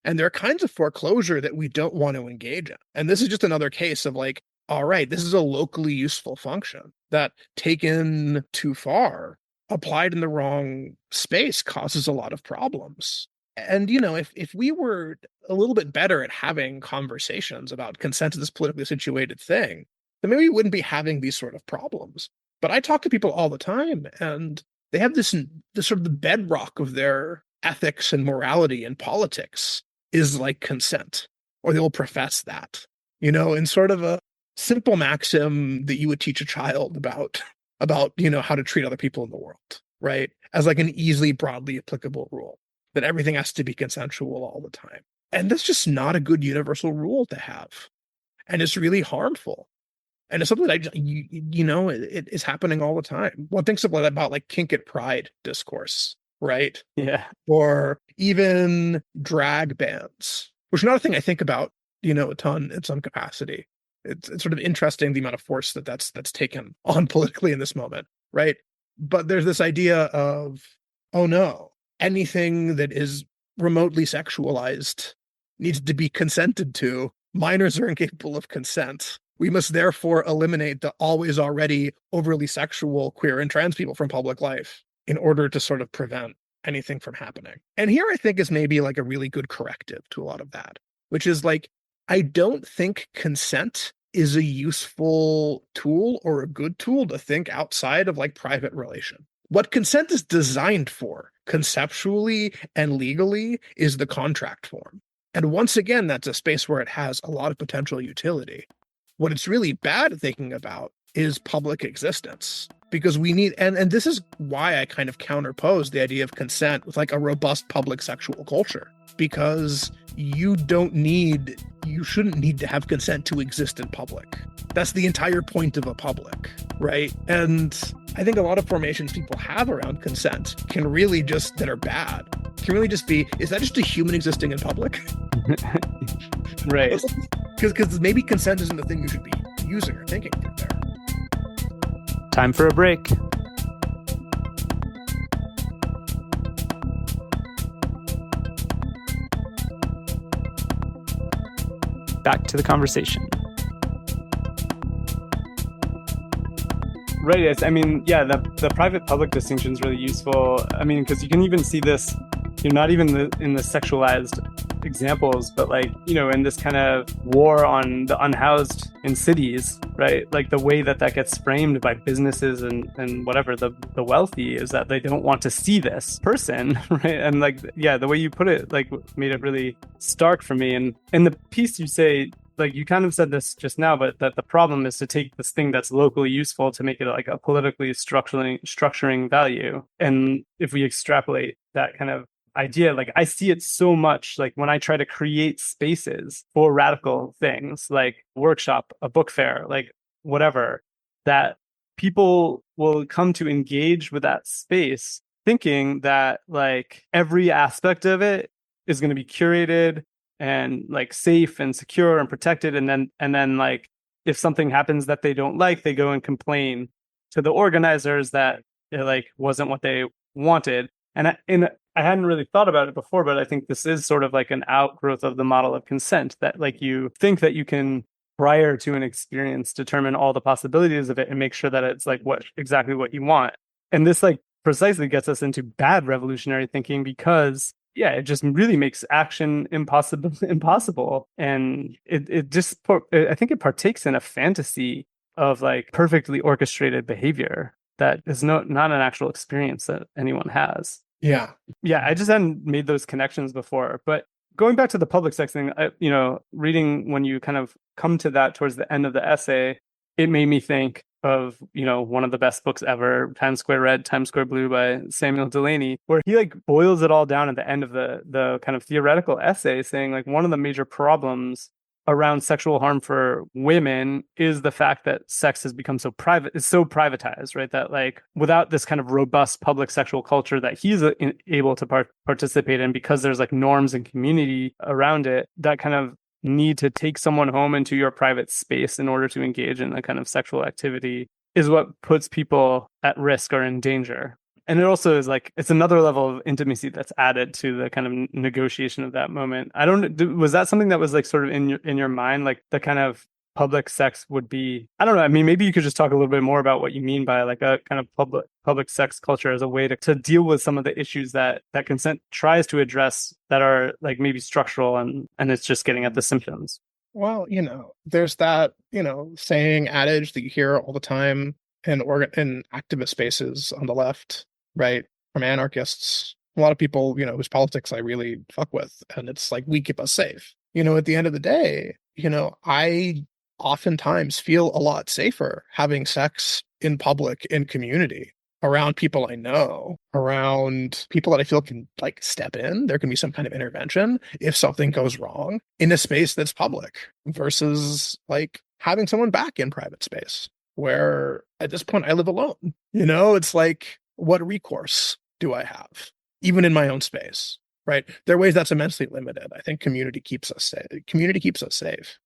And there are kinds of foreclosure that we don't want to engage in. And this is just another case of like, all right, this is a locally useful function that taken too far, applied in the wrong space, causes a lot of problems. And, if we were a little bit better at having conversations about consent to this politically situated thing, then maybe we wouldn't be having these sort of problems. But I talk to people all the time, and they have this sort of the bedrock of their ethics and morality and politics is like consent, or they will profess that, in sort of a simple maxim that you would teach a child about how to treat other people in the world, right? As like an easily broadly applicable rule, that everything has to be consensual all the time. And that's just not a good universal rule to have. And it's really harmful. And it's something that it is happening all the time. One thinks about like kink at pride discourse, right? Yeah. Or even drag bans, which is not a thing I think about, a ton in some capacity. It's sort of interesting the amount of force that's taken on politically in this moment, right? But there's this idea of, oh no, anything that is remotely sexualized needs to be consented to. Minors are incapable of consent. We must therefore eliminate the always already overly sexual queer and trans people from public life in order to sort of prevent anything from happening. And here I think is maybe like a really good corrective to a lot of that, which is like, I don't think consent is a useful tool or a good tool to think outside of like private relation. What consent is designed for, conceptually and legally, is the contract form. And once again, that's a space where it has a lot of potential utility. What it's really bad at thinking about is public existence, because we need, and this is why I kind of counterpose the idea of consent with like a robust public sexual culture, because you shouldn't need to have consent to exist in public. That's the entire point of a public, right? And I think a lot of formations people have around consent can really just, that are bad, can really just be, is that just a human existing in public? Right. Because maybe consent isn't the thing you should be using or thinking through there. Time for a break. Back to the conversation. Right. The private-public distinction is really useful. Because you can even see this, not even in the sexualized examples, but in this kind of war on the unhoused in cities, right? Like the way that gets framed by businesses and whatever, the wealthy, is that they don't want to see this person, right? And the way you put it, made it really stark for me. And in the piece you say, you kind of said this just now, but that the problem is to take this thing that's locally useful to make it like a politically structuring value. And if we extrapolate that kind of idea, I see it so much, when I try to create spaces for radical things, like workshop, a book fair, whatever, that people will come to engage with that space thinking that every aspect of it is going to be curated and safe and secure and protected, and then if something happens that they don't like, they go and complain to the organizers that it wasn't what they wanted. And I hadn't really thought about it before, but I think this is sort of an outgrowth of the model of consent, that you think that you can, prior to an experience, determine all the possibilities of it and make sure that it's exactly what you want. And this precisely gets us into bad revolutionary thinking, because it just really makes action impossible. And I think it partakes in a fantasy of perfectly orchestrated behavior that is not an actual experience that anyone has. Yeah, I just hadn't made those connections before. But going back to the public sex thing, reading when you kind of come to that towards the end of the essay, it made me think of, one of the best books ever, Times Square Red, Times Square Blue by Samuel Delany, where he boils it all down at the end of the kind of theoretical essay, saying one of the major problems around sexual harm for women is the fact that sex has become so privatized, right? That without this kind of robust public sexual culture that he's able to participate in, because there's norms and community around it, that kind of need to take someone home into your private space in order to engage in a kind of sexual activity is what puts people at risk or in danger. And it also is it's another level of intimacy that's added to the kind of negotiation of that moment. Was that something that was sort of in your mind, the kind of public sex would be? I don't know. Maybe you could just talk a little bit more about what you mean by a kind of public sex culture as a way to deal with some of the issues that consent tries to address, that are maybe structural, and it's just getting at the symptoms. Well, there's that, saying, adage that you hear all the time in activist spaces on the left, right? From anarchists, a lot of people, whose politics I really fuck with. And it's we keep us safe. At the end of the day, I oftentimes feel a lot safer having sex in public, in community, around people I know, around people that I feel can step in. There can be some kind of intervention if something goes wrong in a space that's public, versus having someone back in private space, where at this point I live alone. It's what recourse do I have, even in my own space? Right. There are ways that's immensely limited. I think community keeps us safe.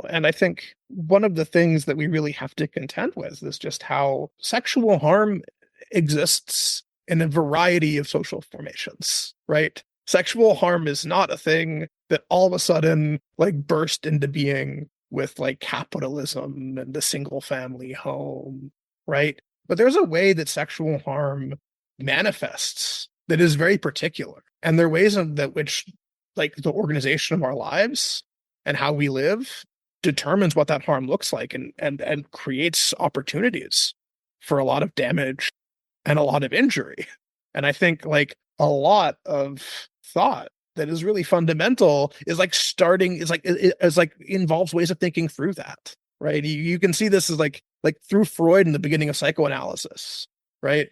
And I think one of the things that we really have to contend with is just how sexual harm exists in a variety of social formations, right? Sexual harm is not a thing that all of a sudden burst into being with capitalism and the single family home, right? But there's a way that sexual harm manifests that is very particular. And there are ways that which the organization of our lives and how we live determines what that harm looks like, and creates opportunities for a lot of damage and a lot of injury. And I think a lot of thought that is really fundamental is involves ways of thinking through that, right? You can see this as through Freud in the beginning of psychoanalysis, right?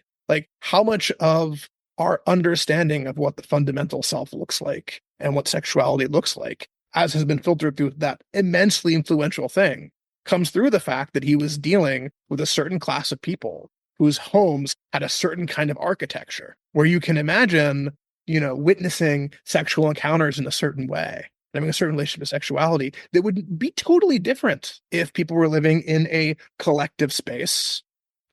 How much of our understanding of what the fundamental self looks like and what sexuality looks like, as has been filtered through that immensely influential thing, comes through the fact that he was dealing with a certain class of people whose homes had a certain kind of architecture, where you can imagine, witnessing sexual encounters in a certain way, having a certain relationship to sexuality that would be totally different if people were living in a collective space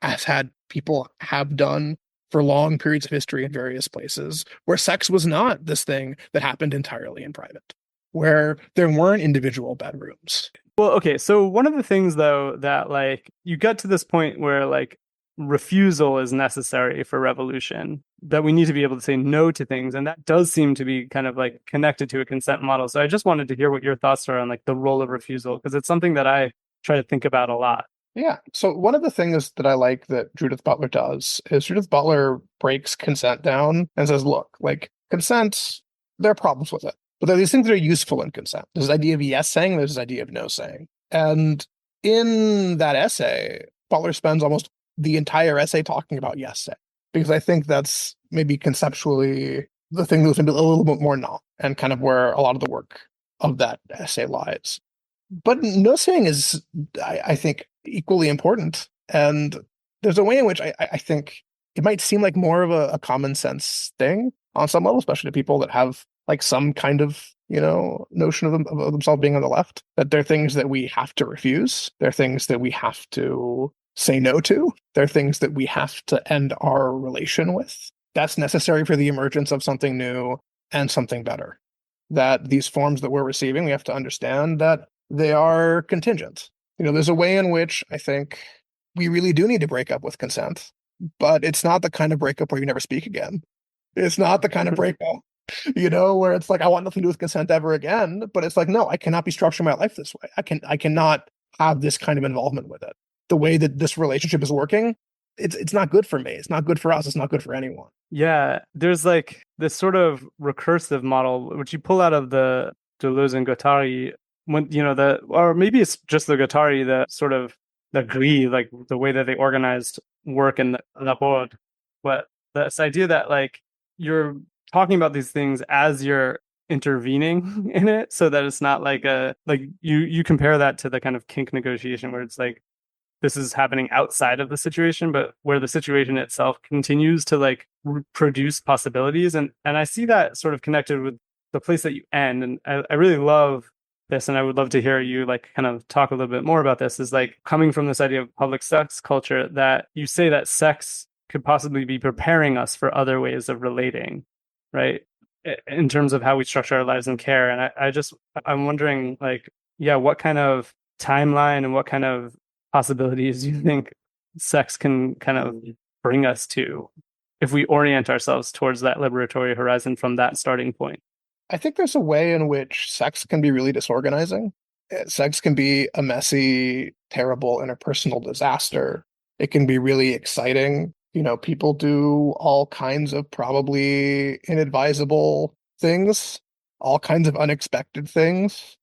as had people have done for long periods of history in various places, where sex was not this thing that happened entirely in private, where there weren't individual bedrooms. Well, okay, so one of the things though that like you get to this point where like refusal is necessary for revolution, that we need to be able to say no to things, and that does seem to be kind of like connected to a consent model. So I just wanted to hear what your thoughts are on like the role of refusal, because it's something that I try to think about a lot. Yeah. So one of the things that I like that Judith Butler does is Judith Butler breaks consent down and says, look, like consent, there are problems with it, but there are these things that are useful in consent. There's this idea of yes saying, there's this idea of no saying. And in that essay, Butler spends almost the entire essay talking about yes saying, because I think that's maybe conceptually the thing that was maybe a little bit more not, and kind of where a lot of the work of that essay lies. But no saying is, I think, equally important. And there's a way in which I think it might seem like more of a common sense thing on some level, especially to people that have like some kind of, notion of themselves being on the left, that they're things that we have to refuse. They're things that we have to say no to. They're things that we have to end our relation with. That's necessary for the emergence of something new and something better. That these forms that we're receiving, we have to understand that they are contingent. There's a way in which I think we really do need to break up with consent, but it's not the kind of breakup where you never speak again. It's not the kind of breakup, where it's like, I want nothing to do with consent ever again, but it's like, no, I cannot be structuring my life this way. I cannot have this kind of involvement with it. The way that this relationship is working, it's not good for me. It's not good for us. It's not good for anyone. Yeah, there's like this sort of recursive model, which you pull out of the Deleuze and Guattari, when or maybe it's just the Guattari, the sort of the grille, like the way that they organized work in the labor. But this idea that like you're talking about these things as you're intervening in it, so that it's not like you compare that to the kind of kink negotiation where it's like this is happening outside of the situation, but where the situation itself continues to like produce possibilities. And I see that sort of connected with the place that you end. And I really love this, and I would love to hear you like kind of talk a little bit more about this, is like coming from this idea of public sex culture, that you say that sex could possibly be preparing us for other ways of relating, right? In terms of how we structure our lives and care. And I'm wondering like, yeah, what kind of timeline and what kind of possibilities you think sex can kind of bring us to if we orient ourselves towards that liberatory horizon from that starting point? I think there's a way in which sex can be really disorganizing. Sex can be a messy, terrible interpersonal disaster. It can be really exciting. People do all kinds of probably inadvisable things, all kinds of unexpected things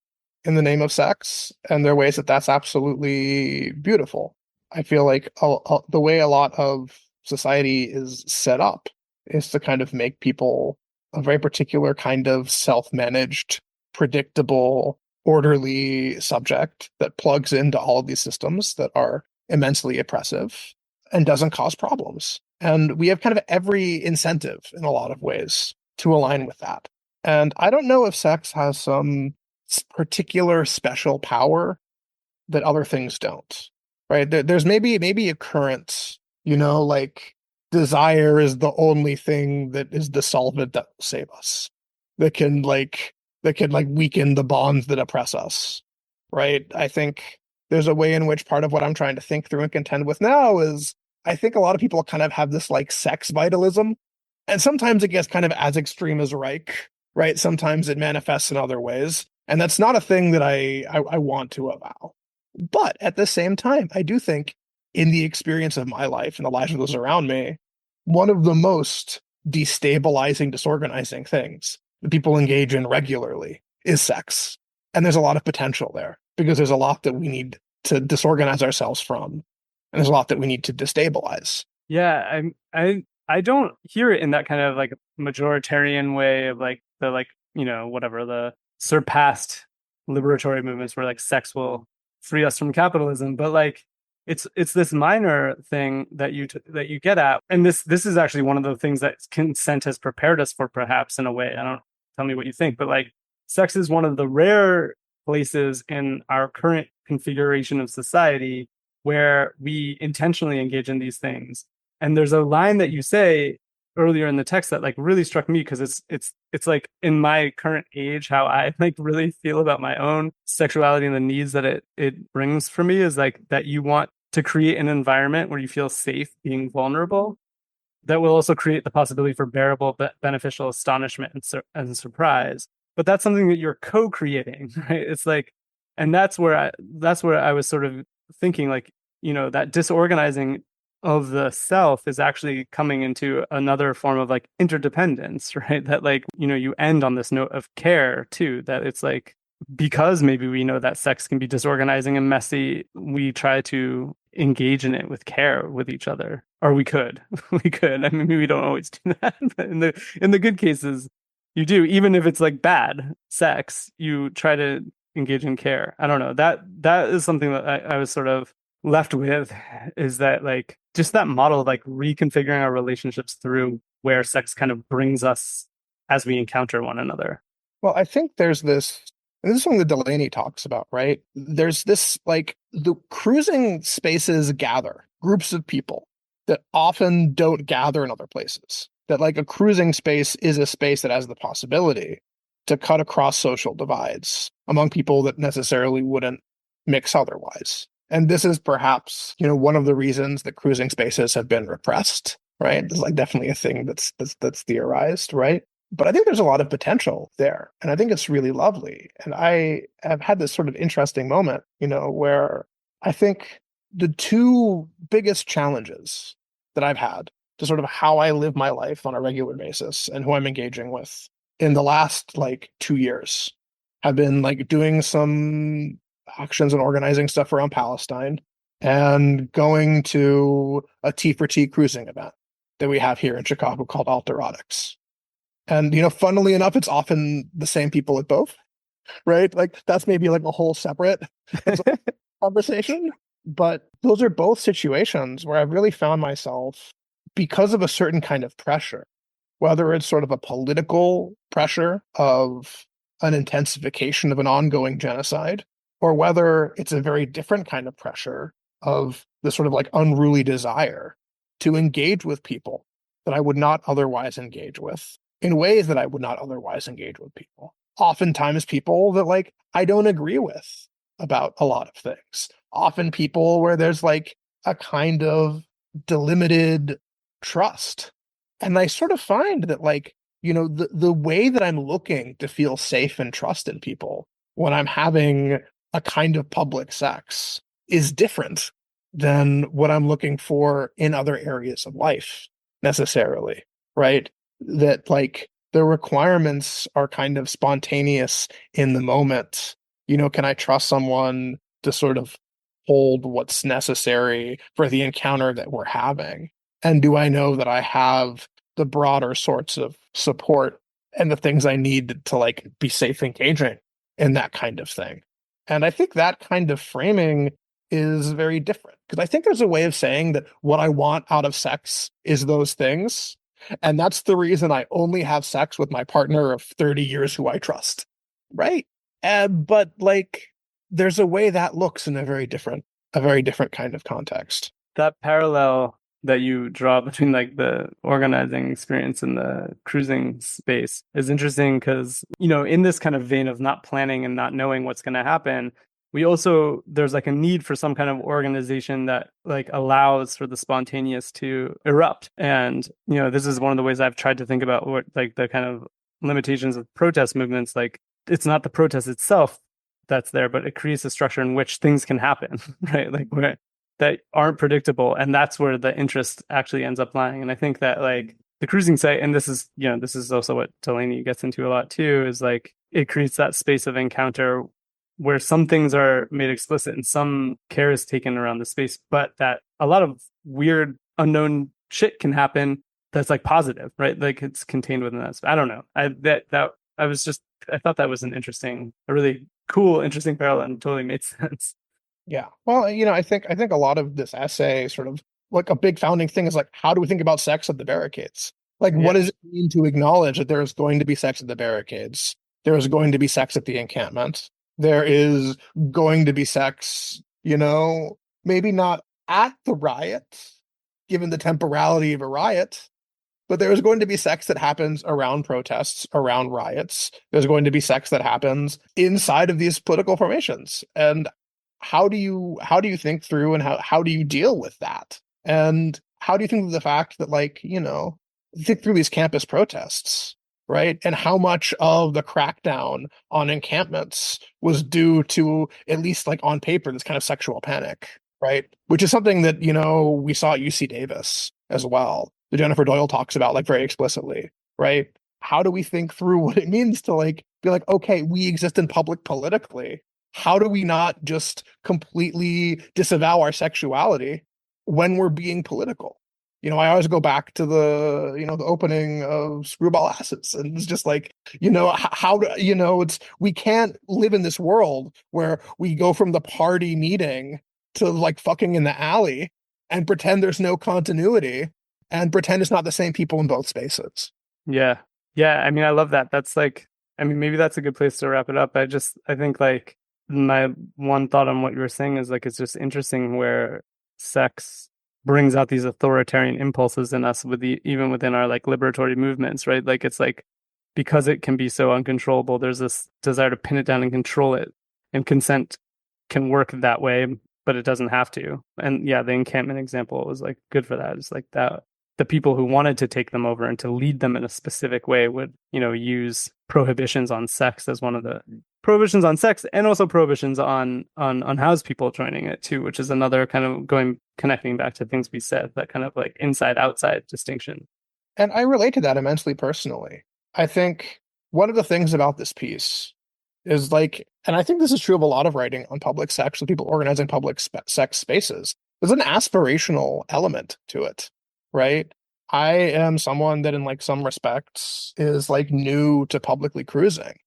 in the name of sex. And there are ways that that's absolutely beautiful. I feel like the way a lot of society is set up is to kind of make people a very particular kind of self-managed, predictable, orderly subject that plugs into all of these systems that are immensely oppressive and doesn't cause problems. And we have kind of every incentive in a lot of ways to align with that. And I don't know if sex has some particular special power that other things don't, right? There's maybe a current, like desire is the only thing that is the solvent that will save us, that can weaken the bonds that oppress us, right? I think there's a way in which part of what I'm trying to think through and contend with now is I think a lot of people kind of have this like sex vitalism, and sometimes it gets kind of as extreme as Reich, right? Sometimes it manifests in other ways, and that's not a thing that I want to avow. But at the same time, I do think in the experience of my life and the lives of those around me, one of the most destabilizing, disorganizing things that people engage in regularly is sex. And there's a lot of potential there because there's a lot that we need to disorganize ourselves from. And there's a lot that we need to destabilize. Yeah, I don't hear it in that kind of like majoritarian way of like the like, whatever, the surpassed liberatory movements where like sex will free us from capitalism, but like it's this minor thing that you get at, and this is actually one of the things that consent has prepared us for, perhaps, in a way. I don't Tell me what you think, but like sex is one of the rare places in our current configuration of society where we intentionally engage in these things. And there's a line that you say earlier in the text that like really struck me because it's like in my current age how I like really feel about my own sexuality and the needs that it brings for me is like that you want to create an environment where you feel safe being vulnerable that will also create the possibility for bearable beneficial astonishment and surprise. But that's something that you're co-creating, right? It's like, and that's where I was sort of thinking like, that disorganizing of the self is actually coming into another form of like interdependence, right? That like, you end on this note of care too, that it's like, because maybe we know that sex can be disorganizing and messy, we try to engage in it with care with each other. Or we could. We could. I mean, maybe we don't always do that. But in the good cases, you do. Even if it's like bad sex, you try to engage in care. I don't know. That is something that I was sort of left with, is that like just that model of like reconfiguring our relationships through where sex kind of brings us as we encounter one another. Well, I think there's this, and this is something that Delaney talks about, right? There's this, like, the cruising spaces gather groups of people that often don't gather in other places. That, like, a cruising space is a space that has the possibility to cut across social divides among people that necessarily wouldn't mix otherwise. And this is perhaps, one of the reasons that cruising spaces have been repressed, right? It's like definitely a thing that's theorized, right? But I think there's a lot of potential there. And I think it's really lovely. And I have had this sort of interesting moment, where I think the two biggest challenges that I've had to sort of how I live my life on a regular basis and who I'm engaging with in the last like 2 years have been like doing some actions and organizing stuff around Palestine and going to a T for T cruising event that we have here in Chicago called Alterotics. And, funnily enough, it's often the same people at both, right? Like that's maybe like a whole separate conversation. But those are both situations where I've really found myself, because of a certain kind of pressure, whether it's sort of a political pressure of an intensification of an ongoing genocide, or whether it's a very different kind of pressure of the sort of like unruly desire to engage with people that I would not otherwise engage with in ways that I would not otherwise engage with people. Oftentimes people that like I don't agree with about a lot of things. Often people where there's like a kind of delimited trust. And I sort of find that like, the way that I'm looking to feel safe and trust in people when I'm having a kind of public sex is different than what I'm looking for in other areas of life necessarily, right? That like the requirements are kind of spontaneous in the moment. Can I trust someone to sort of hold what's necessary for the encounter that we're having? And do I know that I have the broader sorts of support and the things I need to like be safe engaging in that kind of thing? And I think that kind of framing is very different, because I think there's a way of saying that what I want out of sex is those things. And that's the reason I only have sex with my partner of 30 years who I trust. Right. But like, there's a way that looks in a very different kind of context. That parallel that you draw between like the organizing experience and the cruising space is interesting because, in this kind of vein of not planning and not knowing what's going to happen, there's like a need for some kind of organization that like allows for the spontaneous to erupt. And, this is one of the ways I've tried to think about what like the kind of limitations of protest movements. Like it's not the protest itself that's there, but it creates a structure in which things can happen, right? Like that aren't predictable. And that's where the interest actually ends up lying. And I think that like the cruising site, and this is also what Delaney gets into a lot too, is like it creates that space of encounter where some things are made explicit and some care is taken around the space, but that a lot of weird unknown shit can happen that's like positive, right? Like it's contained within that. I don't know. I thought that was a really cool, interesting parallel and totally made sense. Yeah. Well, I think a lot of this essay sort of like a big founding thing is like, how do we think about sex at the barricades? Like, what does it mean to acknowledge that there is going to be sex at the barricades? There is going to be sex at the encampment. There is going to be sex, maybe not at the riot, given the temporality of a riot, but there's going to be sex that happens around protests, around riots. There's going to be sex that happens inside of these political formations. And how do you think through and how do you deal with that? And how do you think of the fact that, like, think through these campus protests, right? And how much of the crackdown on encampments was due to, at least like on paper, this kind of sexual panic, right? Which is something that, we saw at UC Davis as well. That Jennifer Doyle talks about, like, very explicitly, right? How do we think through what it means to, like, be like, okay, we exist in public politically. How do we not just completely disavow our sexuality when we're being political? I always go back to the opening of Screwball Asses, and it's just like, how do, we can't live in this world where we go from the party meeting to, like, fucking in the alley and pretend there's no continuity and pretend it's not the same people in both spaces. Yeah. Yeah. I mean, I love that. That's like, I mean, maybe that's a good place to wrap it up. I think, like, my one thought on what you were saying is, like, it's just interesting where sex brings out these authoritarian impulses in us even within our, like, liberatory movements, right? Like, it's like, because it can be so uncontrollable, there's this desire to pin it down and control it. And consent can work that way, but it doesn't have to. And yeah, the encampment example was, like, good for that. It's like that the people who wanted to take them over and to lead them in a specific way would, use prohibitions on sex as one of the prohibitions on sex, and also prohibitions on house people joining it too, which is another kind of connecting back to things we said, that kind of, like, inside outside distinction. And I relate to that immensely personally. I think one of the things about this piece is, like, and I think this is true of a lot of writing on public sex, with people organizing public sex spaces, there's an aspirational element to it, right? I am someone that, in, like, some respects, is, like, new to publicly cruising.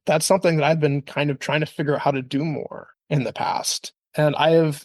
That's something that I've been kind of trying to figure out how to do more in the past. And I have,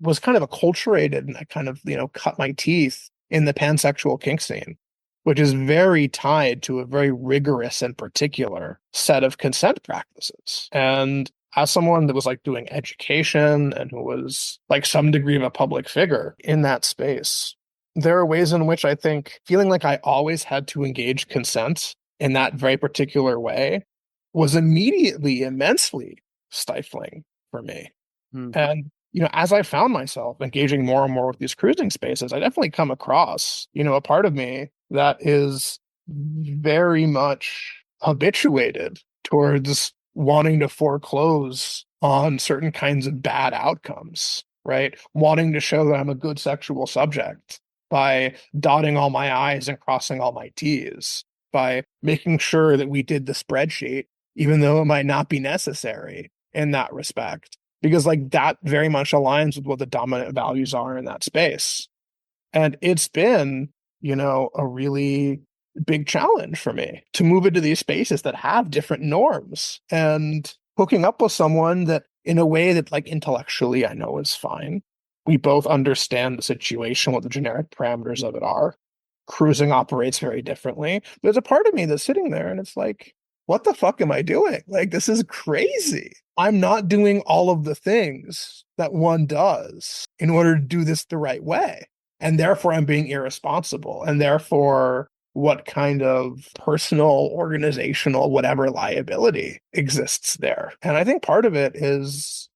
was kind of acculturated, and I kind of, cut my teeth in the pansexual kink scene, which is very tied to a very rigorous and particular set of consent practices. And as someone that was, like, doing education and who was, like, some degree of a public figure in that space, there are ways in which I think feeling like I always had to engage consent in that very particular way was immediately immensely stifling for me. And, as I found myself engaging more and more with these cruising spaces, I definitely come across, a part of me that is very much habituated towards wanting to foreclose on certain kinds of bad outcomes, right? Wanting to show that I'm a good sexual subject by dotting all my I's and crossing all my T's, by making sure that we did the spreadsheet, even though it might not be necessary in that respect, because, like, that very much aligns with what the dominant values are in that space. And it's been, a really big challenge for me to move into these spaces that have different norms, and hooking up with someone that, in a way that, like, intellectually I know is fine. We both understand the situation, what the generic parameters of it are. Cruising operates very differently. There's a part of me that's sitting there and it's like, what the fuck am I doing? Like, this is crazy. I'm not doing all of the things that one does in order to do this the right way. And therefore I'm being irresponsible. And therefore, what kind of personal, organizational, whatever liability exists there? And I think part of it is,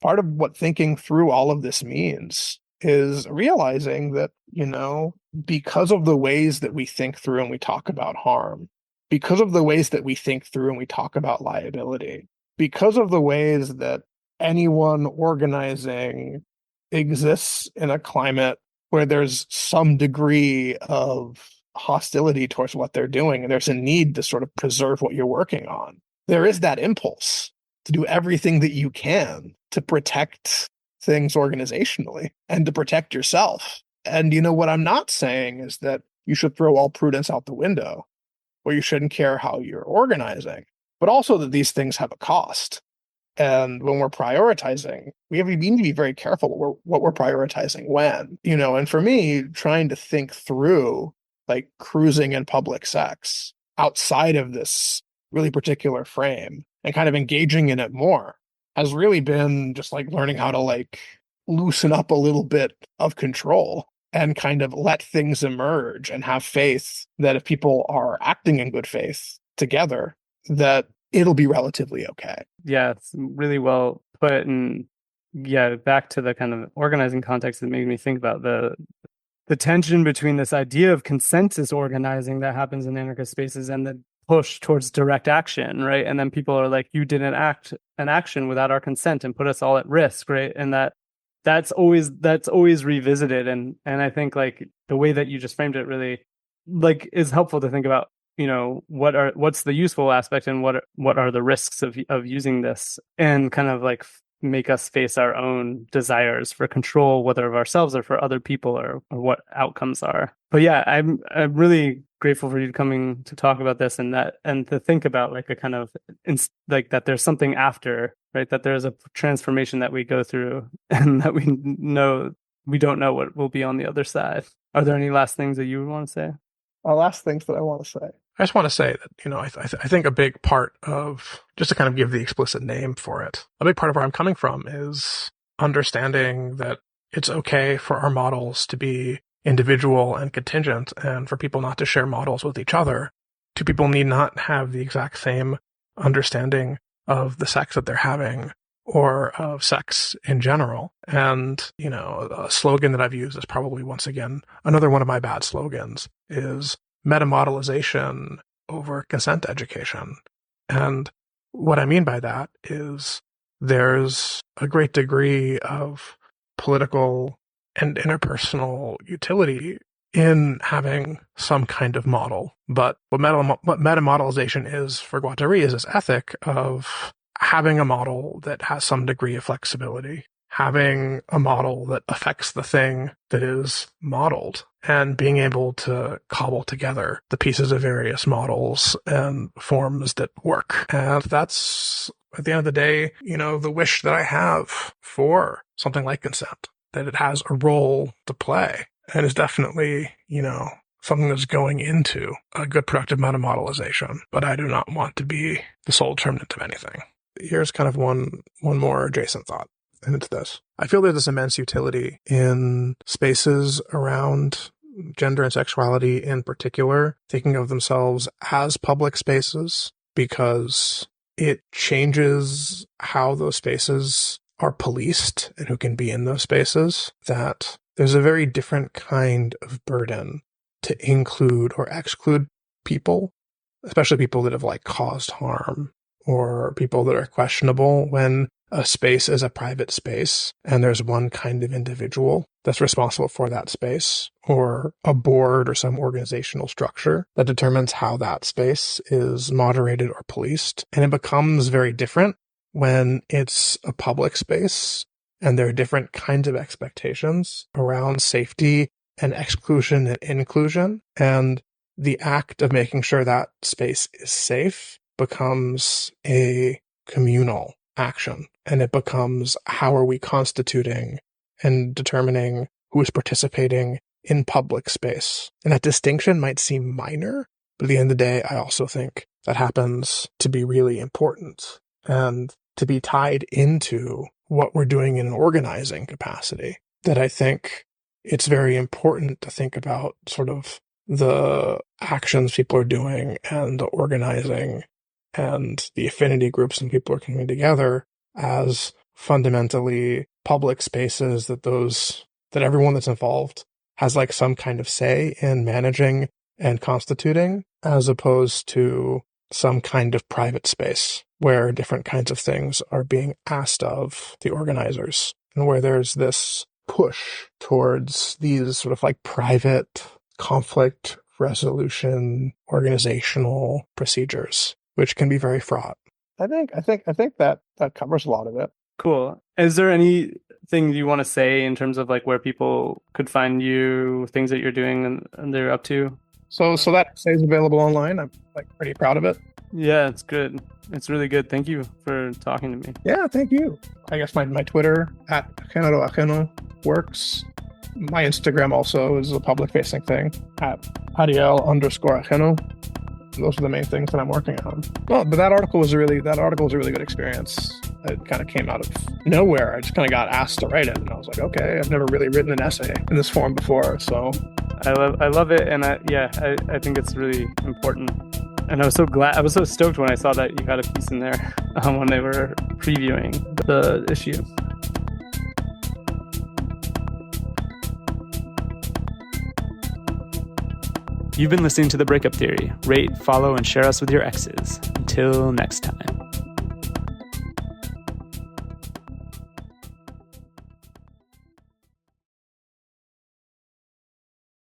part of what thinking through all of this means is realizing that, because of the ways that we think through and we talk about harm, because of the ways that we think through and we talk about liability, because of the ways that anyone organizing exists in a climate where there's some degree of hostility towards what they're doing, and there's a need to sort of preserve what you're working on, there is that impulse to do everything that you can to protect things organizationally and to protect yourself. And, what I'm not saying is that you should throw all prudence out the window, or you shouldn't care how you're organizing, but also that these things have a cost. And when we're prioritizing, we need to be very careful what we're prioritizing when, and for me, trying to think through, like, cruising and public sex outside of this really particular frame and kind of engaging in it more has really been just, like, learning how to, like, loosen up a little bit of control and kind of let things emerge and have faith that if people are acting in good faith together, that it'll be relatively okay. Yeah, it's really well put. And yeah, back to the kind of organizing context, it made me think about the tension between this idea of consensus organizing that happens in anarchist spaces and the push towards direct action, right? And then people are like, you didn't act an action without our consent and put us all at risk, right? And that's always revisited. And I think like the way that you just framed it really like is helpful to think about, you know, what's the useful aspect and what are the risks of using this, and kind of like make us face our own desires for control, whether of ourselves or for other people, or what outcomes are. But yeah, I'm really grateful for you coming to talk about this, and to think about like a kind of like that there's something after, right? That there's a transformation that we go through and that we don't know what will be on the other side. Are there any last things that you want to say? Last things that I want to say. I just want to say that, you know, I think a big part of, just to kind of give the explicit name for it, a big part of where I'm coming from is understanding that it's okay for our models to be individual and contingent, and for people not to share models with each other. Two people need not have the exact same understanding of the sex that they're having or of sex in general. And, you know, a slogan that I've used is probably, once again, another one of my bad slogans, is metamodelization over consent education. And what I mean by that is there's a great degree of political and interpersonal utility in having some kind of model. But what metamodelization is for Guattari is this ethic of having a model that has some degree of flexibility, having a model that affects the thing that is modeled, and being able to cobble together the pieces of various models and forms that work. And that's, at the end of the day, you know, the wish that I have for something like consent, that it has a role to play and is definitely, you know, something that's going into a good productive metamodelization. But I do not want to be the sole determinant of anything. Here's kind of one more adjacent thought. And it's this. I feel there's this immense utility in spaces around gender and sexuality in particular, thinking of themselves as public spaces, because it changes how those spaces are policed and who can be in those spaces. That there's a very different kind of burden to include or exclude people, especially people that have like caused harm or people that are questionable, when a space is a private space and there's one kind of individual that's responsible for that space, or a board or some organizational structure that determines how that space is moderated or policed. And it becomes very different when it's a public space and there are different kinds of expectations around safety and exclusion and inclusion. And the act of making sure that space is safe becomes a communal action. And it becomes, how are we constituting and determining who is participating in public space? And that distinction might seem minor, but at the end of the day, I also think that happens to be really important and to be tied into what we're doing in an organizing capacity. That I think it's very important to think about sort of the actions people are doing and the organizing and the affinity groups and people are coming together as fundamentally public spaces that everyone that's involved has like some kind of say in managing and constituting, as opposed to some kind of private space where different kinds of things are being asked of the organizers, and where there's this push towards these sort of like private conflict resolution organizational procedures, which can be very fraught. I think that covers a lot of it. Cool. Is there anything you want to say in terms of like where people could find you, things that you're doing and they're up to? So that essay is available online. I'm like pretty proud of it. Yeah, it's good. It's really good. Thank you for talking to me. Yeah, thank you. I guess my Twitter at Ariel Ajeno works. My Instagram also is a public facing thing at Ariel_Ajeno. Those are the main things that I'm working on. Well, but that article was a really good experience. It kind of came out of nowhere. I just kind of got asked to write it, and I was like, okay, I've never really written an essay in this form before, so I love it, and I think it's really important. And I was so stoked when I saw that you had a piece in there when they were previewing the issue. You've been listening to The Breakup Theory. Rate, follow, and share us with your exes. Until next time.